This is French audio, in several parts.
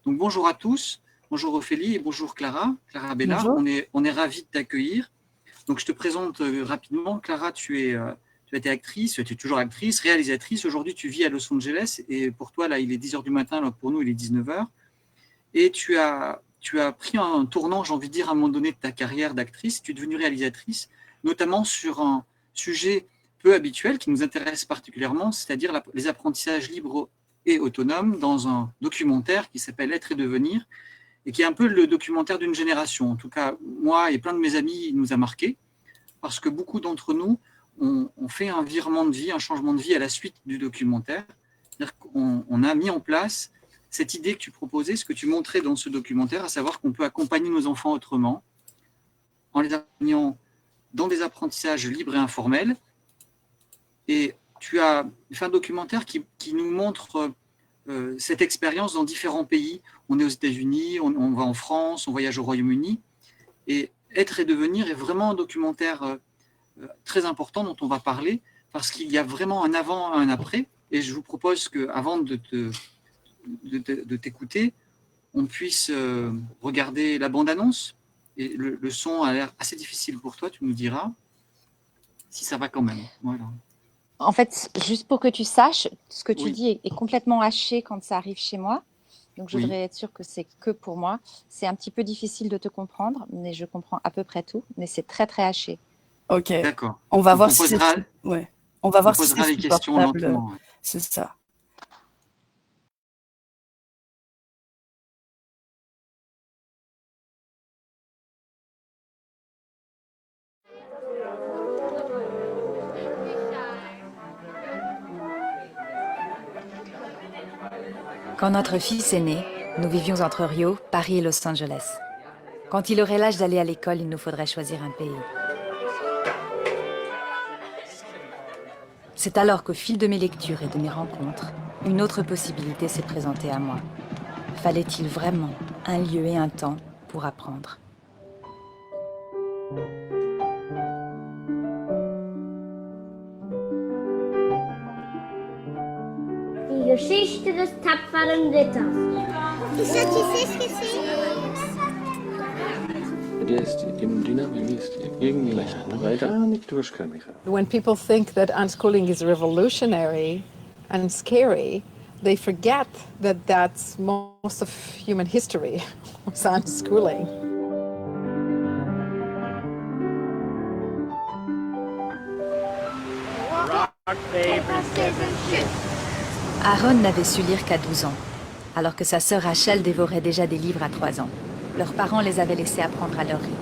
Donc bonjour à tous, bonjour Ophélie et bonjour Clara Bellard, Bonjour. on est ravis de t'accueillir. Donc je te présente rapidement. Clara, tu as été actrice, tu es toujours actrice, réalisatrice. Aujourd'hui, tu vis à Los Angeles et pour toi, là, il est 10h du matin, alors pour nous, il est 19h. Et tu as pris un tournant, j'ai envie de dire, à un moment donné de ta carrière d'actrice. Tu es devenue réalisatrice, notamment sur un sujet peu habituel qui nous intéresse particulièrement, c'est-à-dire les apprentissages libres et autonomes dans un documentaire qui s'appelle Être et devenir, et qui est un peu le documentaire d'une génération. En tout cas, moi et plein de mes amis, il nous a marqués, parce que beaucoup d'entre nous ont fait un virement de vie, un changement de vie à la suite du documentaire. C'est-à-dire qu'on a mis en place cette idée que tu proposais, ce que tu montrais dans ce documentaire, à savoir qu'on peut accompagner nos enfants autrement, en les accompagnant dans des apprentissages libres et informels. Et tu as fait un documentaire qui nous montre cette expérience dans différents pays. On est aux États-Unis, on va en France, on voyage au Royaume-Uni. Et Être et devenir est vraiment un documentaire très important dont on va parler, parce qu'il y a vraiment un avant et un après. Et je vous propose qu'avant de t'écouter, on puisse regarder la bande-annonce. Et le son a l'air assez difficile pour toi, tu nous diras si ça va quand même. Voilà. En fait, juste pour que tu saches, ce que tu Oui. dis est complètement haché quand ça arrive chez moi. Donc, je Oui. voudrais être sûre que c'est que pour moi. C'est un petit peu difficile de te comprendre, mais je comprends à peu près tout. Mais c'est très, très haché. Ok. D'accord. On va Donc voir on si c'est posera, ouais. On va on voir si c'est posera les questions supportable. lentement. Ouais. C'est ça. Quand notre fils est né, nous vivions entre Rio, Paris et Los Angeles. Quand il aurait l'âge d'aller à l'école, il nous faudrait choisir un pays. C'est alors qu'au fil de mes lectures et de mes rencontres, une autre possibilité s'est présentée à moi. Fallait-il vraiment un lieu et un temps pour apprendre ? Die Geschichte des tapferen Ritters. Ça, tu sais ce que c'est? Der ist im Dynamismus irgendwie gar nicht durchkommen. When people think that unschooling is revolutionary and scary, they forget that that's most of human history was unschooling. Rock, paper, scissors, shoot. Aaron n'avait su lire qu'à 12 ans, alors que sa sœur Rachel dévorait déjà des livres à 3 ans. Leurs parents les avaient laissés apprendre à leur rythme.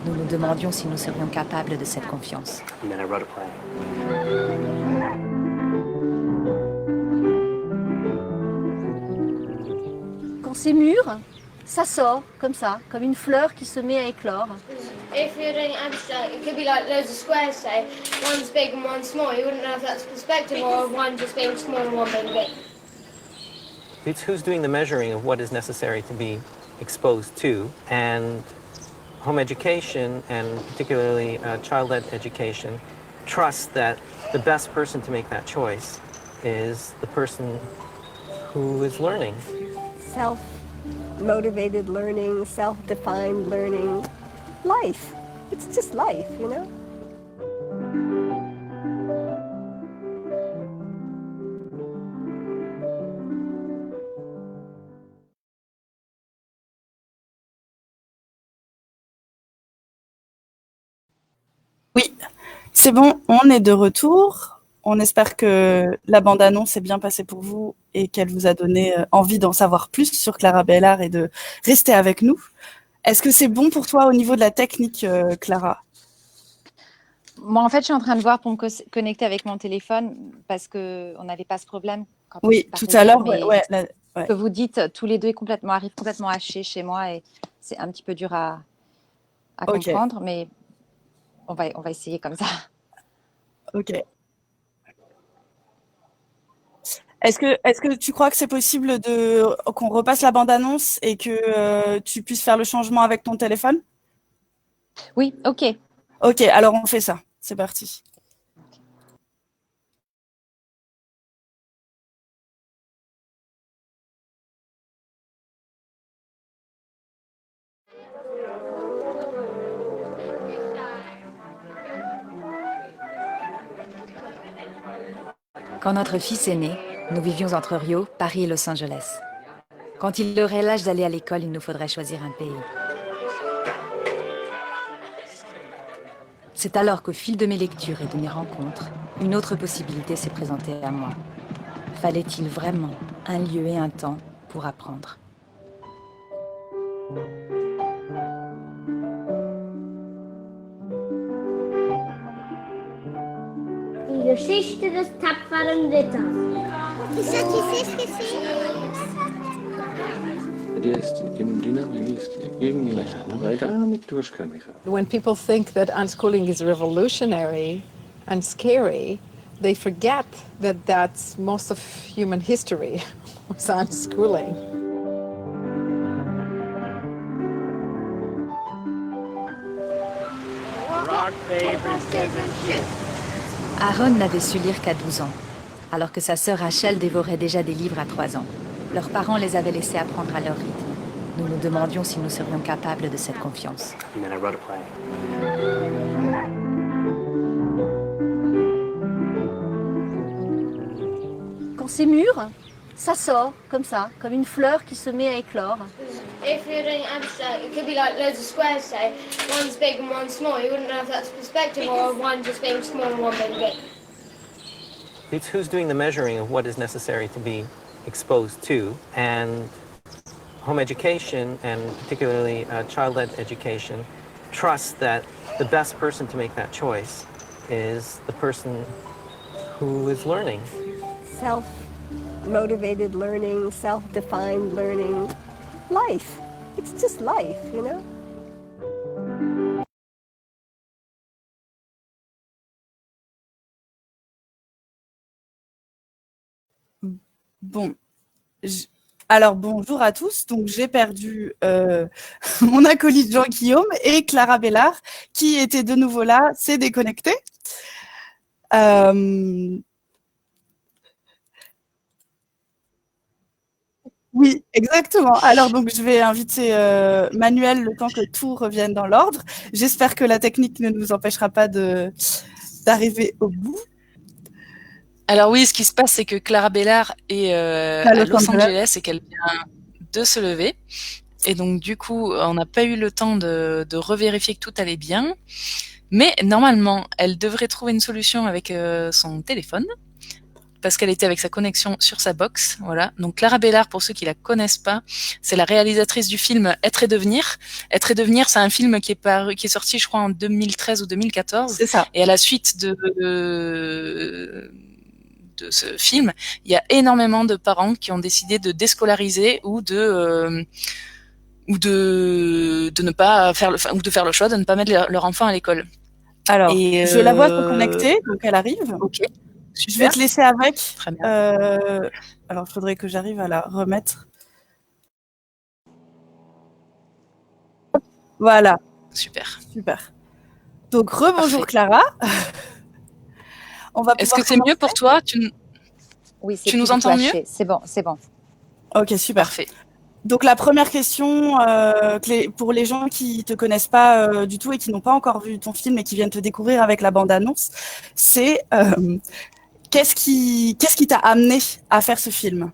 Nous nous demandions si nous serions capables de cette confiance. And then I wrote a play. Quand c'est mûr, ça sort comme ça, comme une fleur qui se met à éclore. If you're doing abstract, it could be like loads of squares, say. One's big and one's small. You wouldn't know if that's perspective or one just being small and one being big. It's who's doing the measuring of what is necessary to be exposed to, and home education, and particularly child-led education, trust that the best person to make that choice is the person who is learning. Self-motivated learning, self-defined learning, life. It's just life, you know? Oui, c'est bon, on est de retour. On espère que la bande-annonce est bien passée pour vous et qu'elle vous a donné envie d'en savoir plus sur Clara Bellard et de rester avec nous. Est-ce que c'est bon pour toi au niveau de la technique, Clara ? Moi, en fait, je suis en train de voir pour me connecter avec mon téléphone parce qu'on n'avait pas ce problème. Quand Oui, tout à l'heure, ouais. Ce que vous dites, tous les deux arrivent complètement hachés chez moi et c'est un petit peu dur à comprendre, mais on va essayer comme ça. Ok. Est-ce que tu crois que c'est possible qu'on repasse la bande-annonce et que tu puisses faire le changement avec ton téléphone ? Oui, ok. Ok, alors on fait ça. C'est parti. Quand notre fils est né, nous vivions entre Rio, Paris et Los Angeles. Quand il aurait l'âge d'aller à l'école, il nous faudrait choisir un pays. C'est alors qu'au fil de mes lectures et de mes rencontres, une autre possibilité s'est présentée à moi. Fallait-il vraiment un lieu et un temps pour apprendre ? Die Geschichte des tapferen Ritters. Ist das die Siske? Der ist im Dynamo ist irgendwie weil da nicht durch kann ich. When people think that unschooling is revolutionary and scary, they forget that that's most of human history was unschooling. Rock, paper, scissors, shoot. Aaron n'avait su lire qu'à 12 ans, alors que sa sœur Rachel dévorait déjà des livres à 3 ans. Leurs parents les avaient laissés apprendre à leur rythme. Nous nous demandions si nous serions capables de cette confiance. And then I wrote a play. Quand c'est mûr, ça sort comme ça, comme une fleur qui se met à éclore. If you're doing abstract, it could be like loads of squares, say. One's big and one's small. You wouldn't know if that's perspective or one just being small and one being big. It's who's doing the measuring of what is necessary to be exposed to, and home education, and particularly child-led education, trusts that the best person to make that choice is the person who is learning. Self-motivated learning, self-defined learning, life. It's just life, you know? Bon, alors bonjour à tous. Donc j'ai perdu mon acolyte Jean-Guillaume et Clara Bellard qui était de nouveau là, s'est déconnectée. Oui, exactement. Alors donc je vais inviter Manuel le temps que tout revienne dans l'ordre. J'espère que la technique ne nous empêchera pas d'arriver au bout. Alors oui, ce qui se passe, c'est que Clara Bellard est à Los Angeles et qu'elle vient de se lever. Et donc du coup, on n'a pas eu le temps de revérifier que tout allait bien. Mais normalement, elle devrait trouver une solution avec son téléphone, parce qu'elle était avec sa connexion sur sa box. Voilà. Donc Clara Bellard, pour ceux qui la connaissent pas, c'est la réalisatrice du film Être et devenir. Être et devenir, c'est un film qui est sorti, je crois, en 2013 ou 2014. C'est ça. Et à la suite de ce film, il y a énormément de parents qui ont décidé de déscolariser ou de ne pas faire de faire le choix de ne pas mettre leur enfant à l'école. Alors, je la vois se connecter, donc elle arrive. Ok. Super. Je vais te laisser avec. Très bien. Alors, il faudrait que j'arrive à la remettre. Voilà. Super. Super. Donc, rebonjour Clara. Est-ce que c'est mieux pour toi? Oui, c'est tu nous entends mieux? C'est bon, c'est bon. Ok, super. Parfait. Donc la première question, pour les gens qui te connaissent pas du tout et qui n'ont pas encore vu ton film et qui viennent te découvrir avec la bande-annonce, c'est qu'est-ce qui t'a amené à faire ce film?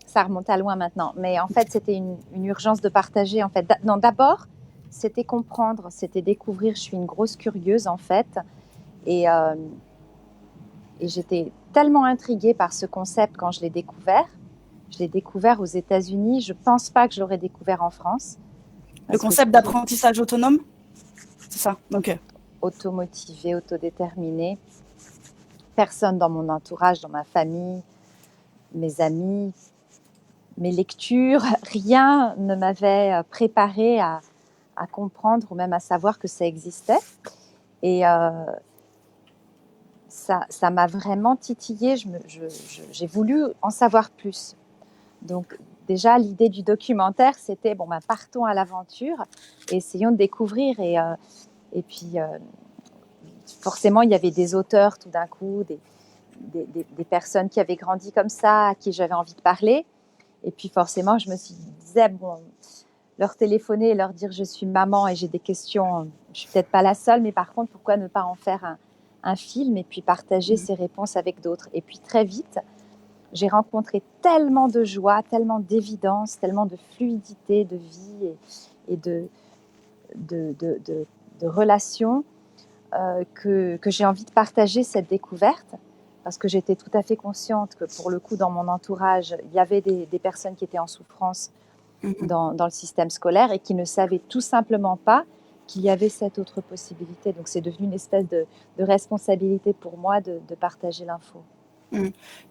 Ça remonte à loin maintenant, mais en fait c'était une urgence de partager. En fait, non, d'abord c'était comprendre, c'était découvrir. Je suis une grosse curieuse en fait, et j'étais tellement intriguée par ce concept quand je l'ai découvert. Je l'ai découvert aux États-Unis. Je pense pas que je l'aurais découvert en France. Le concept d'apprentissage autonome, c'est ça. Ok. Automotivée, autodéterminée. Personne dans mon entourage, dans ma famille, mes amis, mes lectures, rien ne m'avait préparée à comprendre ou même à savoir que ça existait. Et ça m'a vraiment titillée. J'ai voulu en savoir plus. Donc déjà, l'idée du documentaire, c'était partons à l'aventure et essayons de découvrir. Et puis, forcément, il y avait des auteurs tout d'un coup, des personnes qui avaient grandi comme ça, à qui j'avais envie de parler. Et puis forcément, je me disais, bon, leur téléphoner et leur dire je suis maman et j'ai des questions, je suis peut-être pas la seule, mais par contre, pourquoi ne pas en faire un film et puis partager ces réponses avec d'autres. Et puis très vite, j'ai rencontré tellement de joie, tellement d'évidence, tellement de fluidité de vie et de relations que j'ai envie de partager cette découverte, parce que j'étais tout à fait consciente que pour le coup, dans mon entourage, il y avait des personnes qui étaient en souffrance dans le système scolaire et qui ne savaient tout simplement pas qu'il y avait cette autre possibilité. Donc c'est devenu une espèce de responsabilité pour moi de partager l'info.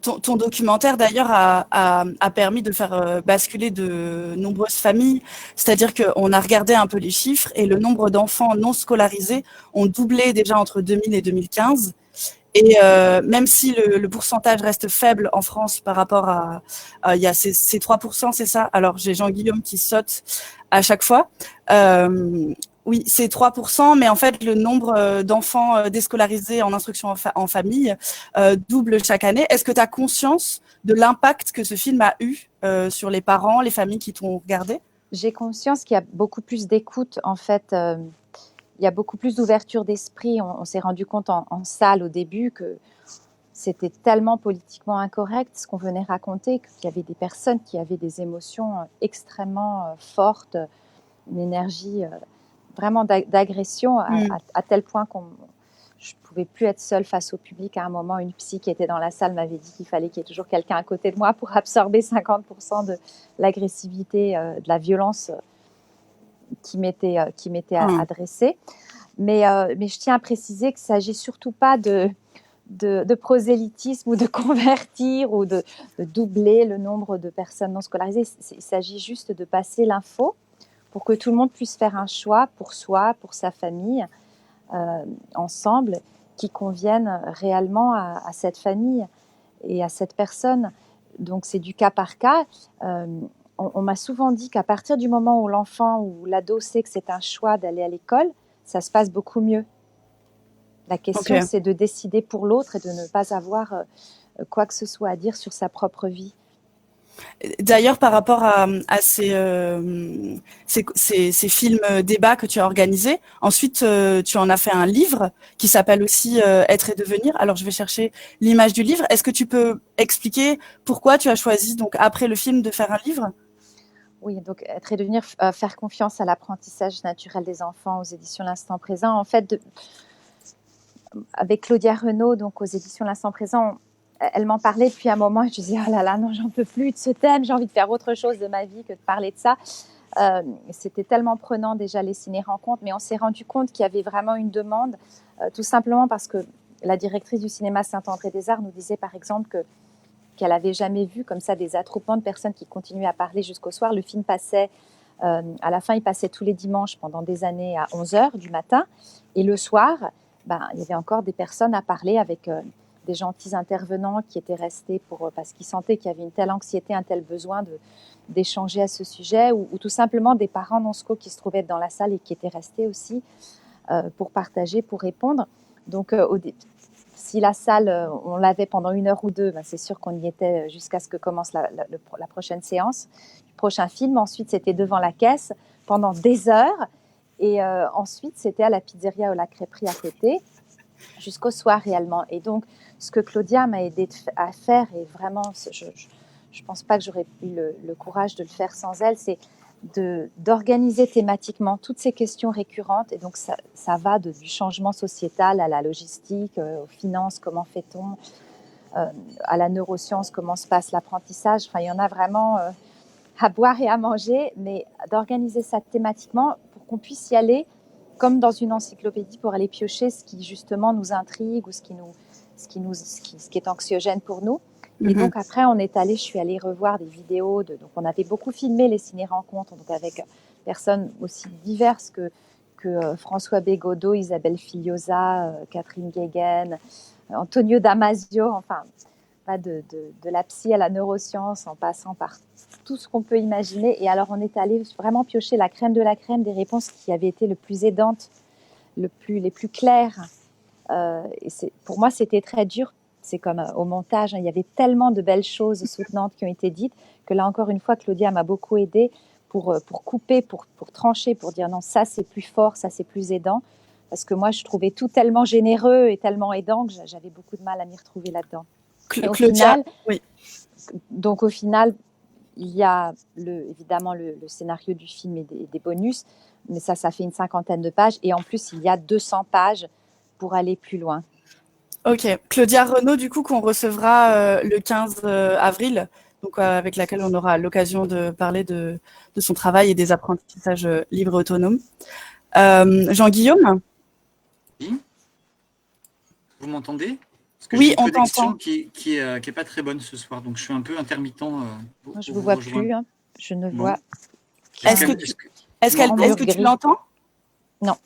Ton documentaire d'ailleurs a permis de faire basculer de nombreuses familles, c'est-à-dire qu'on a regardé un peu les chiffres et le nombre d'enfants non scolarisés ont doublé déjà entre 2000 et 2015. Et même si le pourcentage reste faible en France par rapport à il y a ces 3%, c'est ça? Alors j'ai Jean-Guillaume qui saute à chaque fois. Oui, c'est 3%, mais en fait, le nombre d'enfants déscolarisés en instruction en famille double chaque année. Est-ce que tu as conscience de l'impact que ce film a eu sur les parents, les familles qui t'ont regardé? J'ai conscience qu'il y a beaucoup plus d'écoute, en fait. Il y a beaucoup plus d'ouverture d'esprit. On s'est rendu compte en salle au début que c'était tellement politiquement incorrect ce qu'on venait raconter, qu'il y avait des personnes qui avaient des émotions extrêmement fortes, une énergie vraiment d'agression à tel point je ne pouvais plus être seule face au public. À un moment, une psy qui était dans la salle m'avait dit qu'il fallait qu'il y ait toujours quelqu'un à côté de moi pour absorber 50% de l'agressivité, de la violence qui m'était adressée. Mais je tiens à préciser qu'il ne s'agit surtout pas de prosélytisme ou de convertir ou de doubler le nombre de personnes non scolarisées. Il s'agit juste de passer l'info pour que tout le monde puisse faire un choix pour soi, pour sa famille, ensemble, qui convienne réellement à cette famille et à cette personne. Donc c'est du cas par cas. On m'a souvent dit qu'à partir du moment où l'enfant ou l'ado sait que c'est un choix d'aller à l'école, ça se passe beaucoup mieux. La question, c'est de décider pour l'autre et de ne pas avoir quoi que ce soit à dire sur sa propre vie. D'ailleurs, par rapport à ces films débats que tu as organisés, ensuite, tu en as fait un livre qui s'appelle aussi Être et devenir. Alors, je vais chercher l'image du livre. Est-ce que tu peux expliquer pourquoi tu as choisi, donc, après le film, de faire un livre ? Oui, donc Être et devenir, faire confiance à l'apprentissage naturel des enfants aux éditions L'Instant Présent. En fait, avec Claudia Renaud, donc aux éditions L'Instant Présent, elle m'en parlait depuis un moment et je disais, oh là là, non, j'en peux plus de ce thème, j'ai envie de faire autre chose de ma vie que de parler de ça. C'était tellement prenant déjà les ciné-rencontres, mais on s'est rendu compte qu'il y avait vraiment une demande, tout simplement parce que la directrice du cinéma Saint-André-des-Arts nous disait par exemple qu'elle n'avait jamais vu comme ça des attroupements de personnes qui continuaient à parler jusqu'au soir. Le film passait, à la fin, il passait tous les dimanches pendant des années à 11h du matin. Et le soir, il y avait encore des personnes à parler avec des gentils intervenants qui étaient restés parce qu'ils sentaient qu'il y avait une telle anxiété, un tel besoin d'échanger à ce sujet, ou tout simplement des parents non-sco qui se trouvaient dans la salle et qui étaient restés aussi pour partager, pour répondre. Donc, si la salle, on l'avait pendant 1 heure ou 2, c'est sûr qu'on y était jusqu'à ce que commence la prochaine séance, le prochain film. Ensuite, c'était devant la caisse pendant des heures. Et ensuite, c'était à la pizzeria ou la crêperie à côté, jusqu'au soir réellement. Et donc, ce que Claudia m'a aidé à faire, et vraiment, je ne pense pas que j'aurais eu le courage de le faire sans elle, c'est d'organiser thématiquement toutes ces questions récurrentes. Et donc, ça va du changement sociétal à la logistique, aux finances, comment fait-on, à la neuroscience, comment se passe l'apprentissage. Enfin, il y en a vraiment à boire et à manger, mais d'organiser ça thématiquement pour qu'on puisse y aller comme dans une encyclopédie, pour aller piocher ce qui justement nous intrigue ou ce qui est anxiogène pour nous. Et donc après, je suis allée revoir des vidéos. Donc on avait beaucoup filmé les ciné-rencontres, donc avec personnes aussi diverses que François Bégodeau, Isabelle Filiosa, Catherine Guéguen, Antonio Damasio, enfin, de la psy à la neuroscience, en passant par tout ce qu'on peut imaginer. Et alors on est allé vraiment piocher la crème de la crème des réponses qui avaient été le plus aidantes, les plus claires. Et pour moi, c'était très dur. c'est comme au montage, hein, il y avait tellement de belles choses soutenantes qui ont été dites que là encore une fois, Claudia m'a beaucoup aidée pour couper, pour trancher, pour dire non, ça c'est plus fort, ça c'est plus aidant. Parce que moi, je trouvais tout tellement généreux et tellement aidant que j'avais beaucoup de mal à m'y retrouver là-dedans. Et au final, oui. Donc au final, il y a évidemment le scénario du film et des bonus, mais ça fait une 50aine de pages. Et en plus, il y a 200 pages pour aller plus loin. Ok. Claudia Renaud, du coup, qu'on recevra le 15 avril, donc avec laquelle on aura l'occasion de parler de son travail et des apprentissages libres et autonomes. Jean-Guillaume ? Oui. Vous m'entendez ? Parce que oui, j'ai une on connexion t'entend. qui est pas très bonne ce soir, donc je suis un peu intermittent. Moi, je ne vous vois plus, hein. Je ne vois. Est-ce que tu l'entends ? Non.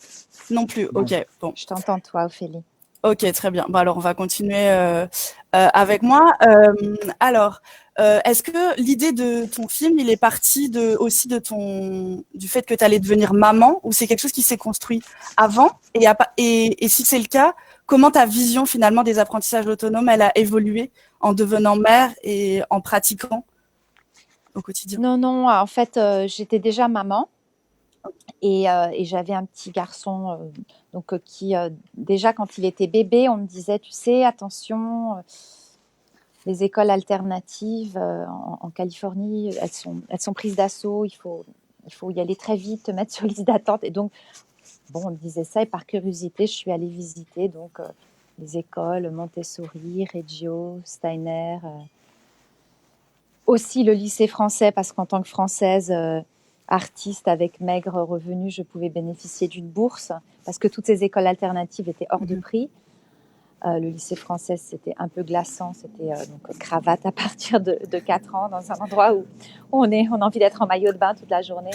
Non plus, bon. Ok. Bon. Je t'entends toi, Ophélie. Ok, très bien. Bon, alors, on va continuer avec moi. Alors, est-ce que l'idée de ton film, il est parti aussi du fait que tu allais devenir maman, ou c'est quelque chose qui s'est construit avant et si c'est le cas, comment ta vision finalement des apprentissages autonomes, elle a évolué en devenant mère et en pratiquant au quotidien ? Non, en fait, j'étais déjà maman. Et j'avais un petit garçon qui, déjà quand il était bébé, on me disait, tu sais, attention, les écoles alternatives en Californie, elles sont prises d'assaut, il faut y aller très vite, te mettre sur liste d'attente. Et donc, bon, on me disait ça et par curiosité, je suis allée visiter donc, les écoles Montessori, Reggio, Steiner, aussi le lycée français, parce qu'en tant que Française... artiste avec maigre revenu, je pouvais bénéficier d'une bourse parce que toutes ces écoles alternatives étaient hors de prix. Le lycée français, c'était un peu glaçant. C'était donc cravate à partir de 4 ans dans un endroit où on a envie d'être en maillot de bain toute la journée.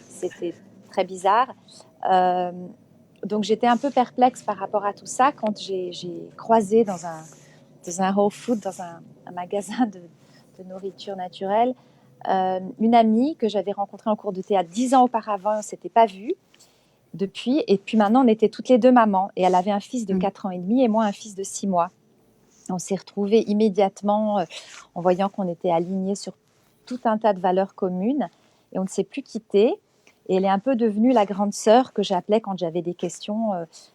C'était très bizarre. Donc, j'étais un peu perplexe par rapport à tout ça quand j'ai croisé dans un Whole Foods, dans un magasin de nourriture naturelle, une amie que j'avais rencontrée en cours de théâtre 10 ans auparavant, on ne s'était pas vus depuis, et puis maintenant on était toutes les deux mamans, et elle avait un fils de 4 ans et demi et moi un fils de 6 mois. On s'est retrouvés immédiatement en voyant qu'on était alignés sur tout un tas de valeurs communes, et on ne s'est plus quittés, et elle est un peu devenue la grande sœur que j'appelais quand j'avais des questions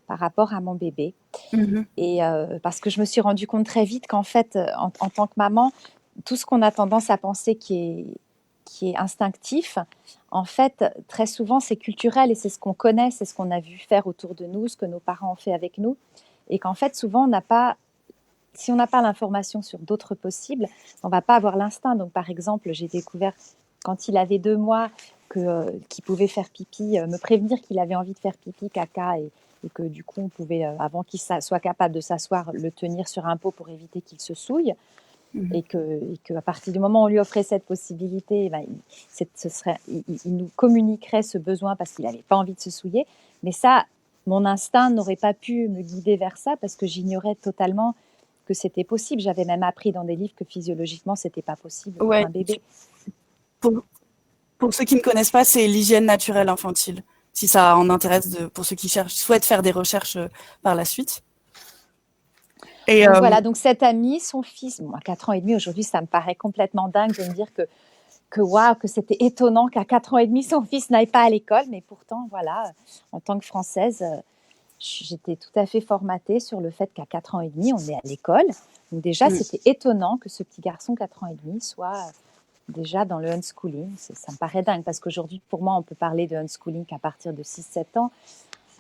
par rapport à mon bébé. Et parce que je me suis rendu compte très vite qu'en fait, en tant que maman, tout ce qu'on a tendance à penser qui est instinctif, en fait, très souvent, c'est culturel et c'est ce qu'on connaît, c'est ce qu'on a vu faire autour de nous, ce que nos parents ont fait avec nous. Et qu'en fait, souvent, si on n'a pas l'information sur d'autres possibles, on ne va pas avoir l'instinct. Donc, par exemple, j'ai découvert, quand il avait 2 mois, qu'il pouvait faire pipi, me prévenir qu'il avait envie de faire pipi, caca, et que du coup, on pouvait, avant qu'il soit capable de s'asseoir, le tenir sur un pot pour éviter qu'il se souille. Et qu'à partir du moment où on lui offrait cette possibilité, il nous communiquerait ce besoin parce qu'il n'avait pas envie de se souiller. Mais ça, mon instinct n'aurait pas pu me guider vers ça parce que j'ignorais totalement que c'était possible. J'avais même appris dans des livres que physiologiquement, ce n'était pas possible pour un bébé. Pour ceux qui ne connaissent pas, c'est l'hygiène naturelle infantile, si ça en intéresse pour ceux qui souhaitent faire des recherches par la suite. Et donc voilà, donc cette amie, son fils, à 4 ans et demi, aujourd'hui, ça me paraît complètement dingue de me dire que c'était étonnant qu'à 4 ans et demi, son fils n'aille pas à l'école. Mais pourtant, voilà, en tant que Française, j'étais tout à fait formatée sur le fait qu'à 4 ans et demi, on est à l'école. Donc déjà, c'était étonnant que ce petit garçon, 4 ans et demi, soit déjà dans le unschooling. Ça me paraît dingue parce qu'aujourd'hui, pour moi, on peut parler de unschooling qu'à partir de 6-7 ans.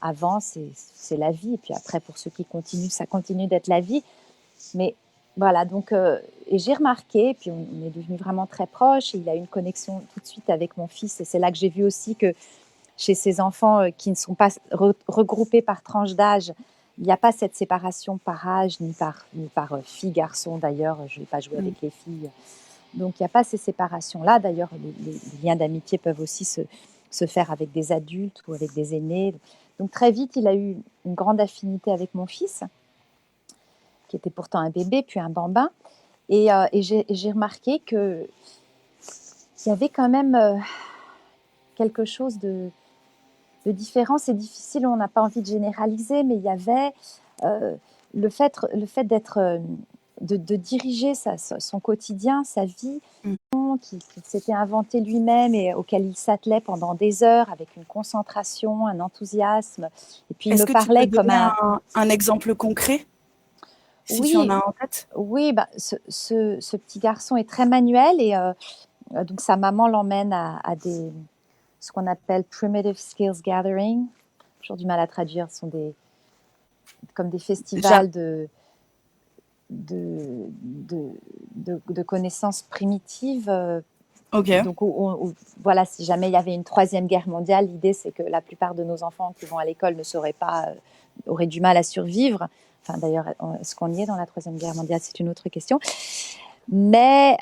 Avant, c'est la vie. Et puis après, pour ceux qui continuent, ça continue d'être la vie. Mais voilà, donc, et j'ai remarqué, puis on est devenus vraiment très proches, et il a eu une connexion tout de suite avec mon fils. Et c'est là que j'ai vu aussi que chez ces enfants qui ne sont pas regroupés par tranche d'âge, il n'y a pas cette séparation par âge, ni par fille, garçon. D'ailleurs, je ne vais pas jouer avec les filles. Donc, il n'y a pas ces séparations-là. D'ailleurs, les liens d'amitié peuvent aussi se faire avec des adultes ou avec des aînés. Donc très vite, il a eu une grande affinité avec mon fils, qui était pourtant un bébé, puis un bambin. Et j'ai remarqué qu'il y avait quand même quelque chose de différent. C'est difficile, on n'a pas envie de généraliser, mais il y avait le fait d'être de diriger son quotidien, sa vie, qu'il s'était inventé lui-même et auquel il s'attelait pendant des heures avec une concentration, un enthousiasme. Et puis il Est-ce me que parlait tu peux comme donner un exemple concret, si tu en as en tête? Oui, ce petit garçon est très manuel et donc sa maman l'emmène à ce qu'on appelle Primitive Skills Gathering. J'ai toujours du mal à traduire, ce sont comme des festivals de connaissances primitives. Ok. Donc, voilà, si jamais il y avait une troisième guerre mondiale, l'idée c'est que la plupart de nos enfants qui vont à l'école auraient du mal à survivre. Enfin, d'ailleurs, est-ce qu'on y est dans la troisième guerre mondiale? C'est une autre question. Mais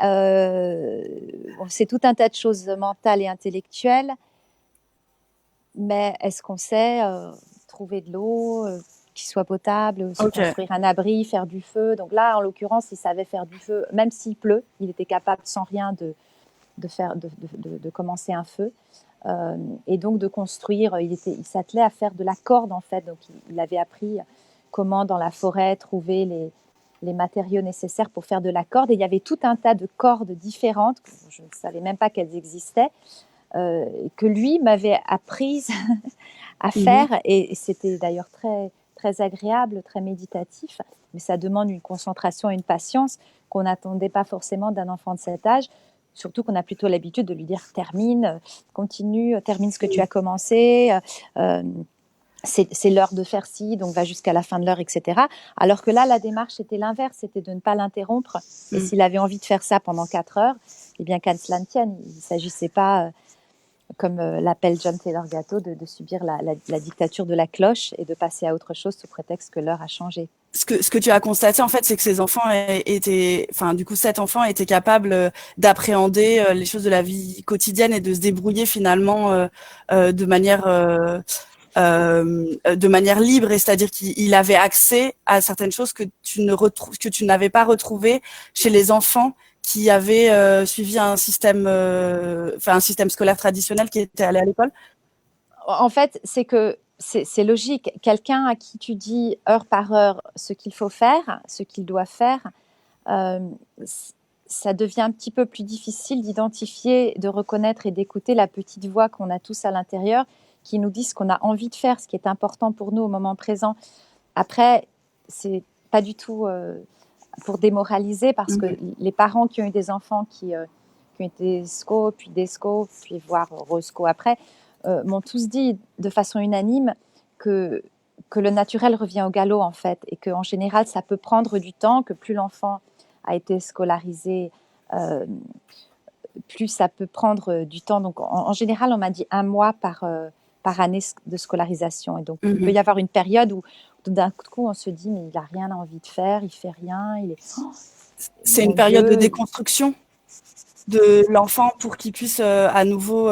c'est tout un tas de choses mentales et intellectuelles. Mais est-ce qu'on sait trouver de l'eau qui soit potable, se construire un abri, faire du feu? Donc là, en l'occurrence, il savait faire du feu, même s'il pleut, il était capable sans rien de commencer un feu. Et donc de construire, il s'attelait à faire de la corde en fait. Donc il avait appris comment dans la forêt trouver les matériaux nécessaires pour faire de la corde. Et il y avait tout un tas de cordes différentes, je ne savais même pas qu'elles existaient, que lui m'avait apprises à faire. Et c'était d'ailleurs très, très agréable, très méditatif. Mais ça demande une concentration et une patience qu'on n'attendait pas forcément d'un enfant de cet âge. Surtout qu'on a plutôt l'habitude de lui dire termine, continue, termine ce que tu as commencé, c'est l'heure de faire ci, donc va jusqu'à la fin de l'heure, etc. Alors que là, la démarche était l'inverse, c'était de ne pas l'interrompre. Et s'il avait envie de faire ça pendant 4 heures, eh bien qu'à cela ne tienne, il ne s'agissait pas, comme l'appelle John Taylor Gatto, de subir la dictature de la cloche et de passer à autre chose sous prétexte que l'heure a changé. Ce que tu as constaté, en fait, c'est que ces enfants cet enfant était capable d'appréhender les choses de la vie quotidienne et de se débrouiller finalement de manière libre, et c'est-à-dire qu'il avait accès à certaines choses que tu n'avais pas retrouvées chez les enfants qui avaient suivi un système scolaire traditionnel, qui était allé à l'école. En fait, c'est logique. Quelqu'un à qui tu dis heure par heure ce qu'il faut faire, ce qu'il doit faire, ça devient un petit peu plus difficile d'identifier, de reconnaître et d'écouter la petite voix qu'on a tous à l'intérieur qui nous dit ce qu'on a envie de faire, ce qui est important pour nous au moment présent. Après, c'est pas du tout pour démoraliser, parce que les parents qui ont eu des enfants qui ont été SCO, puis DESCO, puis voire ROSCO après, m'ont tous dit de façon unanime que le naturel revient au galop en fait, et qu'en général ça peut prendre du temps, que plus l'enfant a été scolarisé, plus ça peut prendre du temps. Donc en général on m'a dit 1 mois par année de scolarisation, et donc il peut y avoir une période où d'un coup on se dit mais il n'a rien envie de faire, il fait rien, c'est une période de déconstruction de l'enfant pour qu'il puisse à nouveau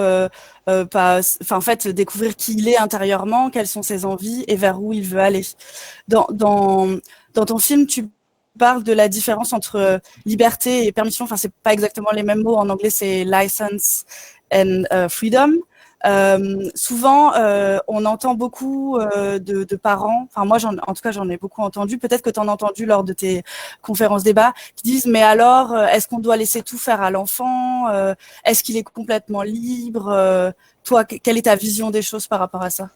découvrir qui il est intérieurement, quelles sont ses envies et vers où il veut aller. Dans ton film, tu parles de la différence entre liberté et permission. Enfin, c'est pas exactement les mêmes mots. En anglais, c'est license and freedom. Souvent, on entend beaucoup de parents, enfin moi en tout cas j'en ai beaucoup entendu, peut-être que tu en as entendu lors de tes conférences débats, qui disent mais alors est-ce qu'on doit laisser tout faire à l'enfant, est-ce qu'il est complètement libre, toi quelle est ta vision des choses par rapport à ça?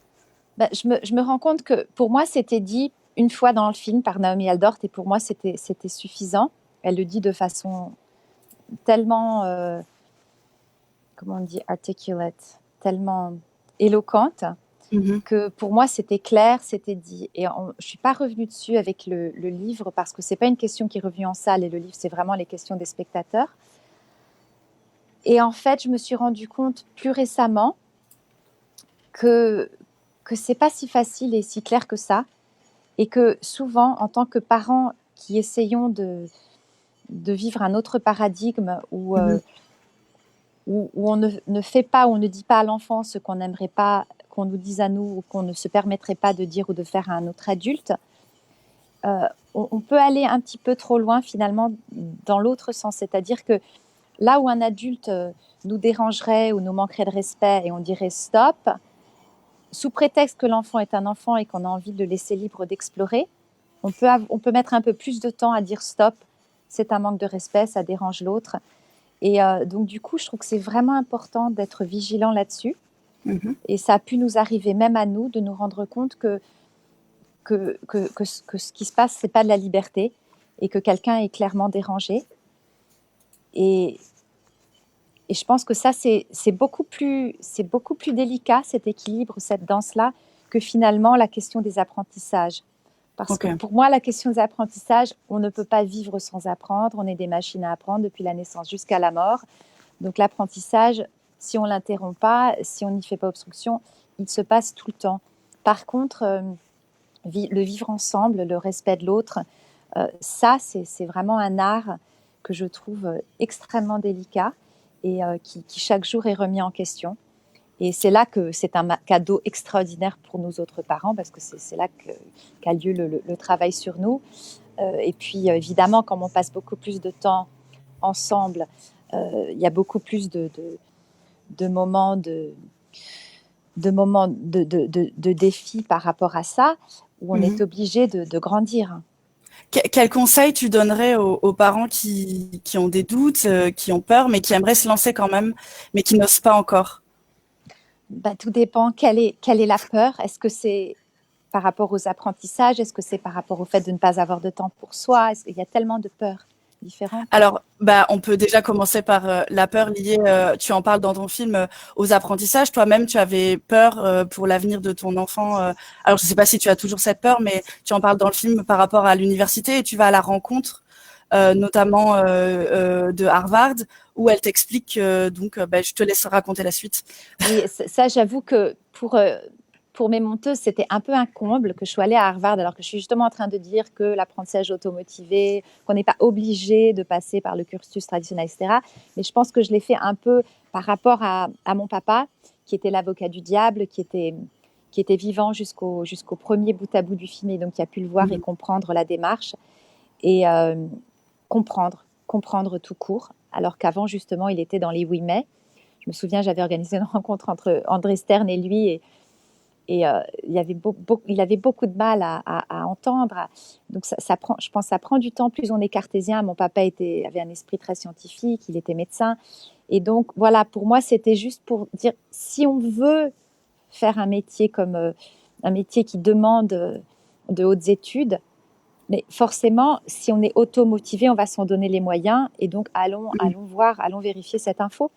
Je me rends compte que pour moi c'était dit une fois dans le film par Naomi Aldort, et pour moi c'était suffisant. Elle le dit de façon tellement comment on dit, articulate, tellement éloquente, que pour moi c'était clair, c'était dit. Et je ne suis pas revenue dessus avec le livre, parce que ce n'est pas une question qui est revenue en salle, et le livre c'est vraiment les questions des spectateurs. Et en fait je me suis rendu compte plus récemment que ce n'est pas si facile et si clair que ça, et que souvent en tant que parents qui essayons de vivre un autre paradigme où on ne fait pas, ou on ne dit pas à l'enfant ce qu'on n'aimerait pas qu'on nous dise à nous, ou qu'on ne se permettrait pas de dire ou de faire à un autre adulte, on peut aller un petit peu trop loin finalement dans l'autre sens. C'est-à-dire que là où un adulte nous dérangerait ou nous manquerait de respect, et on dirait stop, sous prétexte que l'enfant est un enfant et qu'on a envie de le laisser libre d'explorer, on peut mettre un peu plus de temps à dire stop c'est un manque de respect, ça dérange l'autre. Et donc, du coup, je trouve que c'est vraiment important d'être vigilant là-dessus. Et ça a pu nous arriver, même à nous, de nous rendre compte que ce qui se passe, ce n'est pas de la liberté et que quelqu'un est clairement dérangé. Et je pense que ça, c'est beaucoup plus délicat, cet équilibre, cette danse-là, que finalement la question des apprentissages. Parce que pour moi, la question des apprentissages, on ne peut pas vivre sans apprendre. On est des machines à apprendre depuis la naissance jusqu'à la mort. Donc l'apprentissage, si on ne l'interrompt pas, si on n'y fait pas obstruction, il se passe tout le temps. Par contre, le vivre ensemble, le respect de l'autre, ça, c'est vraiment un art que je trouve extrêmement délicat et qui chaque jour est remis en question. Et c'est là que c'est un cadeau extraordinaire pour nous autres parents, parce que c'est là qu'a lieu le travail sur nous. Et puis, évidemment, comme on passe beaucoup plus de temps ensemble, il y a beaucoup plus de moments de défis par rapport à ça, où on est obligé de grandir. Quel conseil tu donnerais aux parents qui ont des doutes, qui ont peur, mais qui aimeraient se lancer quand même, mais qui n'osent pas encore? Tout dépend. Quelle est la peur? Est-ce que c'est par rapport aux apprentissages? Est-ce que c'est par rapport au fait de ne pas avoir de temps pour soi? Il y a tellement de peurs différentes. Alors, on peut déjà commencer par la peur liée, tu en parles dans ton film, aux apprentissages. Toi-même, tu avais peur pour l'avenir de ton enfant. Alors, je ne sais pas si tu as toujours cette peur, mais tu en parles dans le film par rapport à l'université et tu vas à la rencontre notamment de Harvard, où elle t'explique je te laisse raconter la suite. Oui, ça, j'avoue que pour mes monteuses, c'était un peu un comble que je sois allée à Harvard, alors que je suis justement en train de dire que l'apprentissage automotivé, qu'on n'est pas obligé de passer par le cursus traditionnel, etc. Mais je pense que je l'ai fait un peu par rapport à mon papa, qui était l'avocat du diable, qui était vivant jusqu'au premier bout à bout du film, et donc qui a pu le voir et comprendre la démarche. Et comprendre tout court, alors qu'avant, justement, il était dans les 8 mai. Je me souviens, j'avais organisé une rencontre entre André Stern et lui, et il avait beaucoup de mal à entendre. Donc, je pense que ça prend du temps. Plus on est cartésien, mon papa avait un esprit très scientifique, il était médecin. Et donc, voilà, pour moi, c'était juste pour dire, si on veut faire un métier comme un métier qui demande de hautes études, mais forcément, si on est automotivé, on va s'en donner les moyens. Et donc, allons vérifier cette info.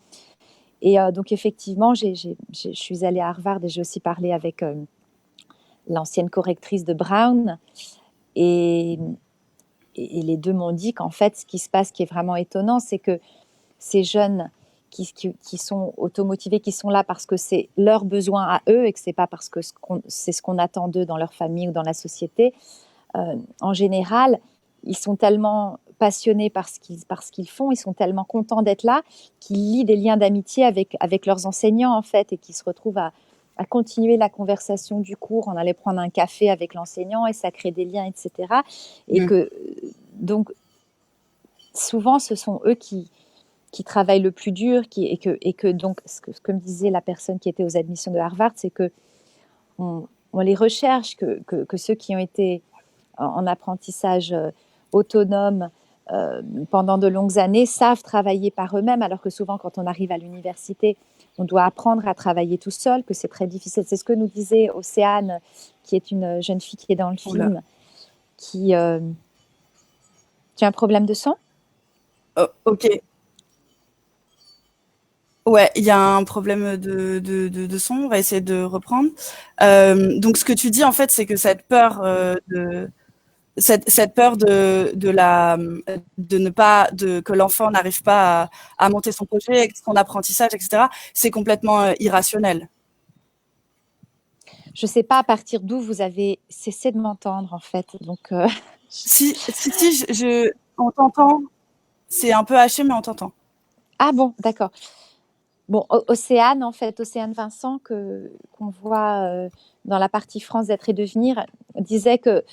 Et donc, effectivement, je suis allée à Harvard et j'ai aussi parlé avec l'ancienne correctrice de Brown. Et les deux m'ont dit qu'en fait, ce qui se passe, qui est vraiment étonnant, c'est que ces jeunes qui sont automotivés, qui sont là parce que c'est leur besoin à eux et que ce n'est pas parce que c'est ce qu'on attend d'eux dans leur famille ou dans la société, en général, ils sont tellement passionnés par ce qu'ils font, ils sont tellement contents d'être là, qu'ils lient des liens d'amitié avec leurs enseignants, en fait, et qu'ils se retrouvent à continuer la conversation du cours, on allait prendre un café avec l'enseignant et ça crée des liens, etc. Et donc, souvent, ce sont eux qui travaillent le plus dur, et que donc, ce que me disait la personne qui était aux admissions de Harvard, c'est que on les recherche, que ceux qui ont été en apprentissage autonome pendant de longues années savent travailler par eux-mêmes, alors que souvent quand on arrive à l'université, on doit apprendre à travailler tout seul, que c'est très difficile. C'est ce que nous disait Océane, qui est une jeune fille qui est dans le film, qui... Tu as un problème de son? Ok. Ouais, il y a un problème de son, on va essayer de reprendre. Donc ce que tu dis en fait, c'est que cette peur que l'enfant n'arrive pas à monter son projet, son apprentissage, etc., c'est complètement irrationnel. Je sais pas à partir d'où vous avez cessé de m'entendre en fait. Donc Si, on t'entend. C'est un peu haché, mais on t'entend. Ah bon, d'accord. Bon, Océane Vincent, qu'on voit dans la partie France d'être et devenir, disait que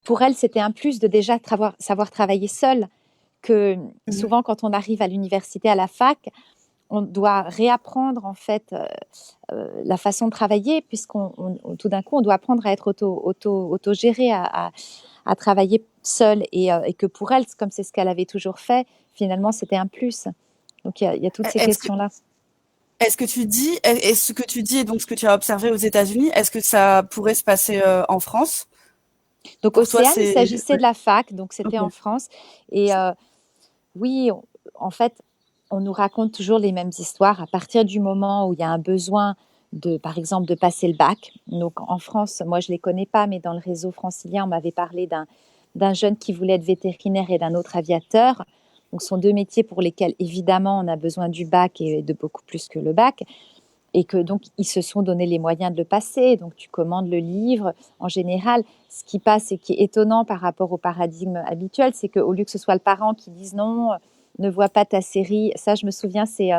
pour elle, c'était un plus de déjà savoir travailler seule, que souvent quand on arrive à l'université, à la fac, on doit réapprendre en fait la façon de travailler, puisqu'on tout d'un coup on doit apprendre à être autogéré, à travailler seule, et que pour elle, comme c'est ce qu'elle avait toujours fait, finalement c'était un plus. Donc il y a toutes ces questions-là. Est-ce que tu dis et donc ce que tu as observé aux États-Unis, est-ce que ça pourrait se passer en France? Donc Océane, il s'agissait de la fac, donc c'était en France. Et oui, en fait, on nous raconte toujours les mêmes histoires à partir du moment où il y a un besoin par exemple, de passer le bac. Donc en France, moi je ne les connais pas, mais dans le réseau francilien, on m'avait parlé d'un jeune qui voulait être vétérinaire et d'un autre aviateur. Donc ce sont deux métiers pour lesquels évidemment on a besoin du bac et de beaucoup plus que le bac. Et que donc ils se sont donné les moyens de le passer. Donc tu commandes le livre. En général, ce qui passe et qui est étonnant par rapport au paradigme habituel, c'est qu'au lieu que ce soit le parent qui dise non, ne vois pas ta série. Ça, je me souviens, c'est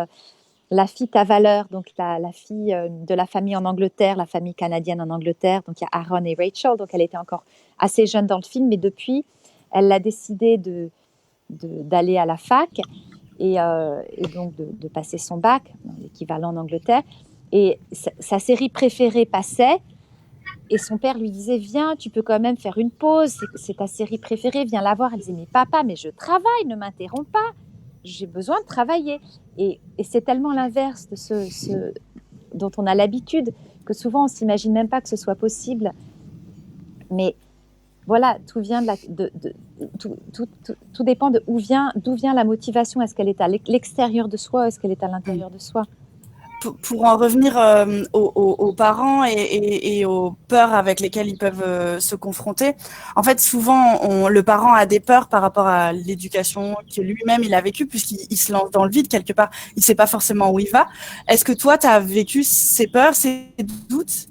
La fille ta valeur, donc la fille de la famille en Angleterre, la famille canadienne en Angleterre. Donc il y a Aaron et Rachel. Donc elle était encore assez jeune dans le film, mais depuis, elle a décidé d'aller à la fac et donc de passer son bac, l'équivalent en Angleterre. Et sa série préférée passait, et son père lui disait « Viens, tu peux quand même faire une pause, c'est ta série préférée, viens la voir ». Elle disait « Mais papa, mais je travaille, ne m'interromps pas, j'ai besoin de travailler ». Et c'est tellement l'inverse de ce dont on a l'habitude, que souvent on ne s'imagine même pas que ce soit possible. Mais voilà, tout vient tout dépend d'où vient la motivation. Est-ce qu'elle est à l'extérieur de soi, ou est-ce qu'elle est à l'intérieur de soi? Pour en revenir aux parents et aux peurs avec lesquelles ils peuvent se confronter, en fait, souvent, le parent a des peurs par rapport à l'éducation que lui-même il a vécue, puisqu'il se lance dans le vide quelque part. Il ne sait pas forcément où il va. Est-ce que toi, tu as vécu ces peurs, ces doutes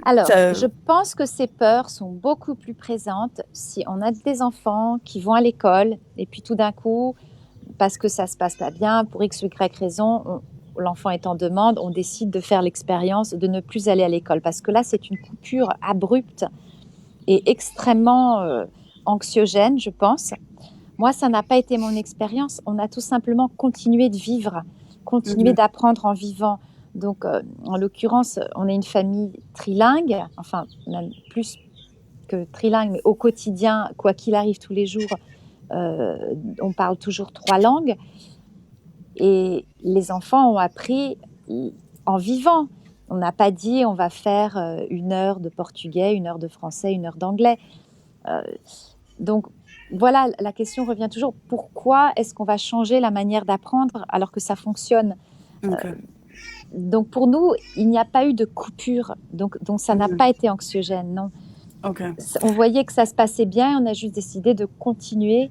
Alors, je pense que ces peurs sont beaucoup plus présentes si on a des enfants qui vont à l'école et puis tout d'un coup, parce que ça se passe pas bien, pour X ou Y raison, l'enfant est en demande, on décide de faire l'expérience de ne plus aller à l'école. Parce que là, c'est une coupure abrupte et extrêmement anxiogène, je pense. Moi, ça n'a pas été mon expérience. On a tout simplement continué de vivre, continué d'apprendre en vivant. Donc, en l'occurrence, on est une famille trilingue, enfin, même plus que trilingue, mais au quotidien, quoi qu'il arrive tous les jours, on parle toujours 3 langues. Et les enfants ont appris en vivant. On n'a pas dit on va faire 1 heure de portugais, 1 heure de français, 1 heure d'anglais. Donc, voilà, la question revient toujours. Pourquoi est-ce qu'on va changer la manière d'apprendre alors que ça fonctionne? Donc, pour nous, il n'y a pas eu de coupure. Donc ça n'a pas été anxiogène, non. On voyait que ça se passait bien. On a juste décidé de continuer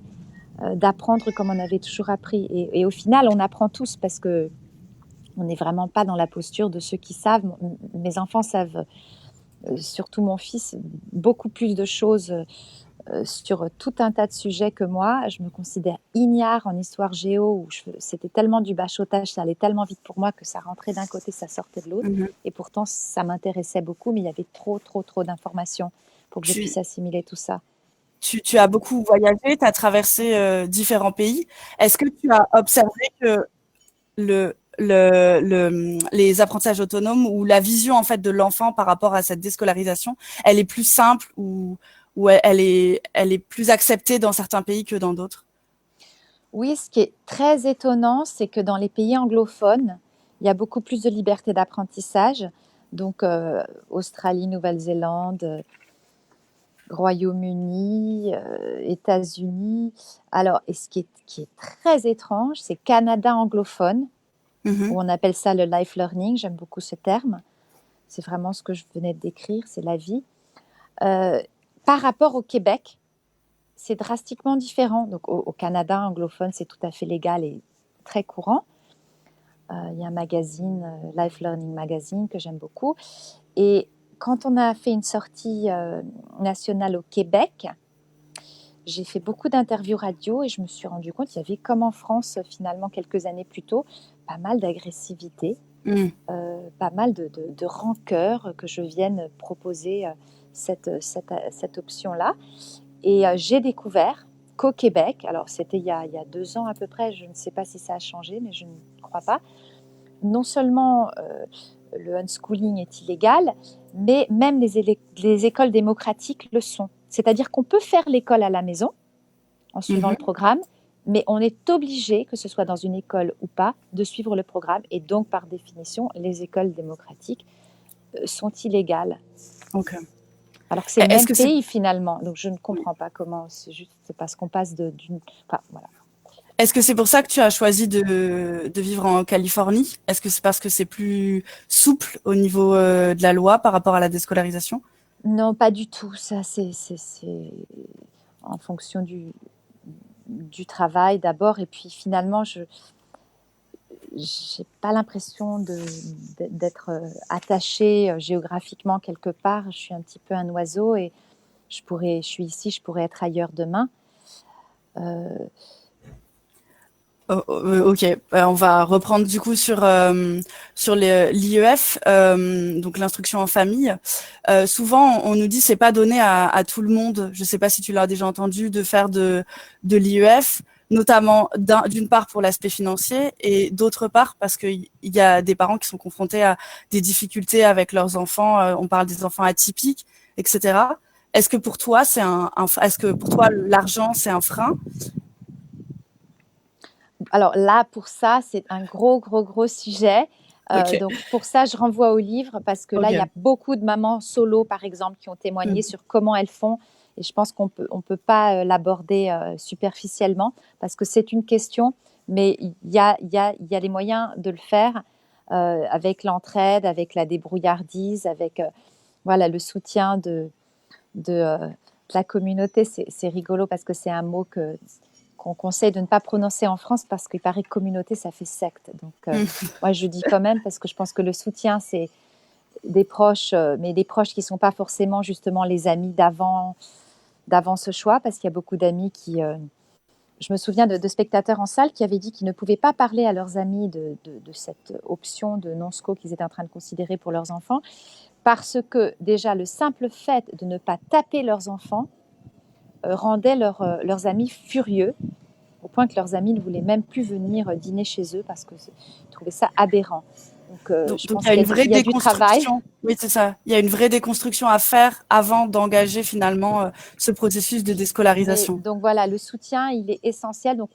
d'apprendre comme on avait toujours appris. Et au final, on apprend tous parce que on n'est vraiment pas dans la posture de ceux qui savent. Mes enfants savent, surtout mon fils, beaucoup plus de choses sur tout un tas de sujets que moi. Je me considère ignare en histoire géo, où c'était tellement du bachotage, ça allait tellement vite pour moi que ça rentrait d'un côté, ça sortait de l'autre. Et pourtant, ça m'intéressait beaucoup, mais il y avait trop d'informations pour que je puisse assimiler tout ça. Tu as beaucoup voyagé, tu as traversé différents pays. Est-ce que tu as observé que les apprentissages autonomes ou la vision en fait de l'enfant par rapport à cette déscolarisation, elle est plus simple ou elle est plus acceptée dans certains pays que dans d'autres? Oui, ce qui est très étonnant, c'est que dans les pays anglophones, il y a beaucoup plus de liberté d'apprentissage. Donc, Australie, Nouvelle-Zélande, Royaume-Uni, États-Unis. Alors, et ce qui est très étrange, c'est Canada anglophone, où on appelle ça le life learning. J'aime beaucoup ce terme. C'est vraiment ce que je venais de décrire, c'est la vie. Par rapport au Québec, c'est drastiquement différent. Donc, au Canada anglophone, c'est tout à fait légal et très courant. Il y a un magazine, Life Learning Magazine, que j'aime beaucoup. Et quand on a fait une sortie nationale au Québec, j'ai fait beaucoup d'interviews radio et je me suis rendu compte qu'il y avait, comme en France, finalement, quelques années plus tôt, pas mal d'agressivité, pas mal de rancœur que je vienne proposer cette option-là. Et j'ai découvert qu'au Québec, alors c'était il y a 2 ans à peu près, je ne sais pas si ça a changé, mais je ne crois pas, non seulement le unschooling est illégal, mais même les écoles démocratiques le sont. C'est-à-dire qu'on peut faire l'école à la maison en suivant le programme, mais on est obligé, que ce soit dans une école ou pas, de suivre le programme. Et donc, par définition, les écoles démocratiques sont illégales. Ok. Alors que c'est le même pays finalement. Donc, je ne comprends pas comment. C'est juste parce qu'on passe d'une... Enfin, voilà. Est-ce que c'est pour ça que tu as choisi de vivre en Californie? Est-ce que c'est parce que c'est plus souple au niveau de la loi par rapport à la déscolarisation? Non, pas du tout. Ça, c'est en fonction du travail d'abord. Et puis finalement, je n'ai pas l'impression d'être attachée géographiquement quelque part. Je suis un petit peu un oiseau et je suis ici, je pourrais être ailleurs demain. Ok, on va reprendre du coup sur l'IEF, donc l'instruction en famille. Souvent, on nous dit c'est pas donné à tout le monde. Je sais pas si tu l'as déjà entendu de faire de l'IEF, notamment d'une part pour l'aspect financier et d'autre part parce qu'il y a des parents qui sont confrontés à des difficultés avec leurs enfants. On parle des enfants atypiques, etc. Est-ce que pour toi est-ce que pour toi l'argent c'est un frein? Alors là, pour ça, c'est un gros sujet. Donc pour ça, je renvoie au livre parce que là, il y a beaucoup de mamans solo, par exemple, qui ont témoigné sur comment elles font. Et je pense qu'on peut pas l'aborder superficiellement parce que c'est une question, mais il y a les moyens de le faire avec l'entraide, avec la débrouillardise, avec voilà, le soutien de la communauté. C'est rigolo parce que c'est un mot qu'on conseille de ne pas prononcer en France parce qu'il paraît que communauté, ça fait secte. Donc, moi, je dis quand même parce que je pense que le soutien, c'est des proches, mais des proches qui ne sont pas forcément justement les amis d'avant ce choix, parce qu'il y a beaucoup d'amis qui... je me souviens de spectateurs en salle qui avaient dit qu'ils ne pouvaient pas parler à leurs amis de cette option de non-sco qu'ils étaient en train de considérer pour leurs enfants, parce que déjà, le simple fait de ne pas taper leurs enfants rendait leurs amis furieux, au point que leurs amis ne voulaient même plus venir dîner chez eux parce qu'ils trouvaient ça aberrant. Donc je pense il y a une vraie déconstruction. Oui, c'est ça. Il y a une vraie déconstruction à faire avant d'engager finalement ce processus de déscolarisation. Donc voilà, le soutien, il est essentiel. Donc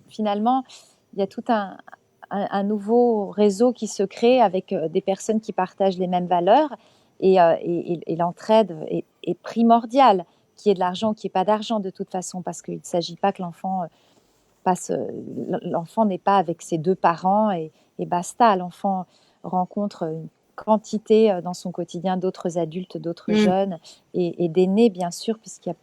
finalement, il y a tout un nouveau réseau qui se crée avec des personnes qui partagent les mêmes valeurs et l'entraide est primordiale. Qu'il y ait de l'argent ou qu'il n'y ait pas d'argent de toute façon, parce qu'il ne s'agit pas que l'enfant l'enfant n'est pas avec ses 2 parents et basta. L'enfant rencontre une quantité dans son quotidien d'autres adultes, d'autres jeunes et d'aînés, bien sûr, puisqu'il y a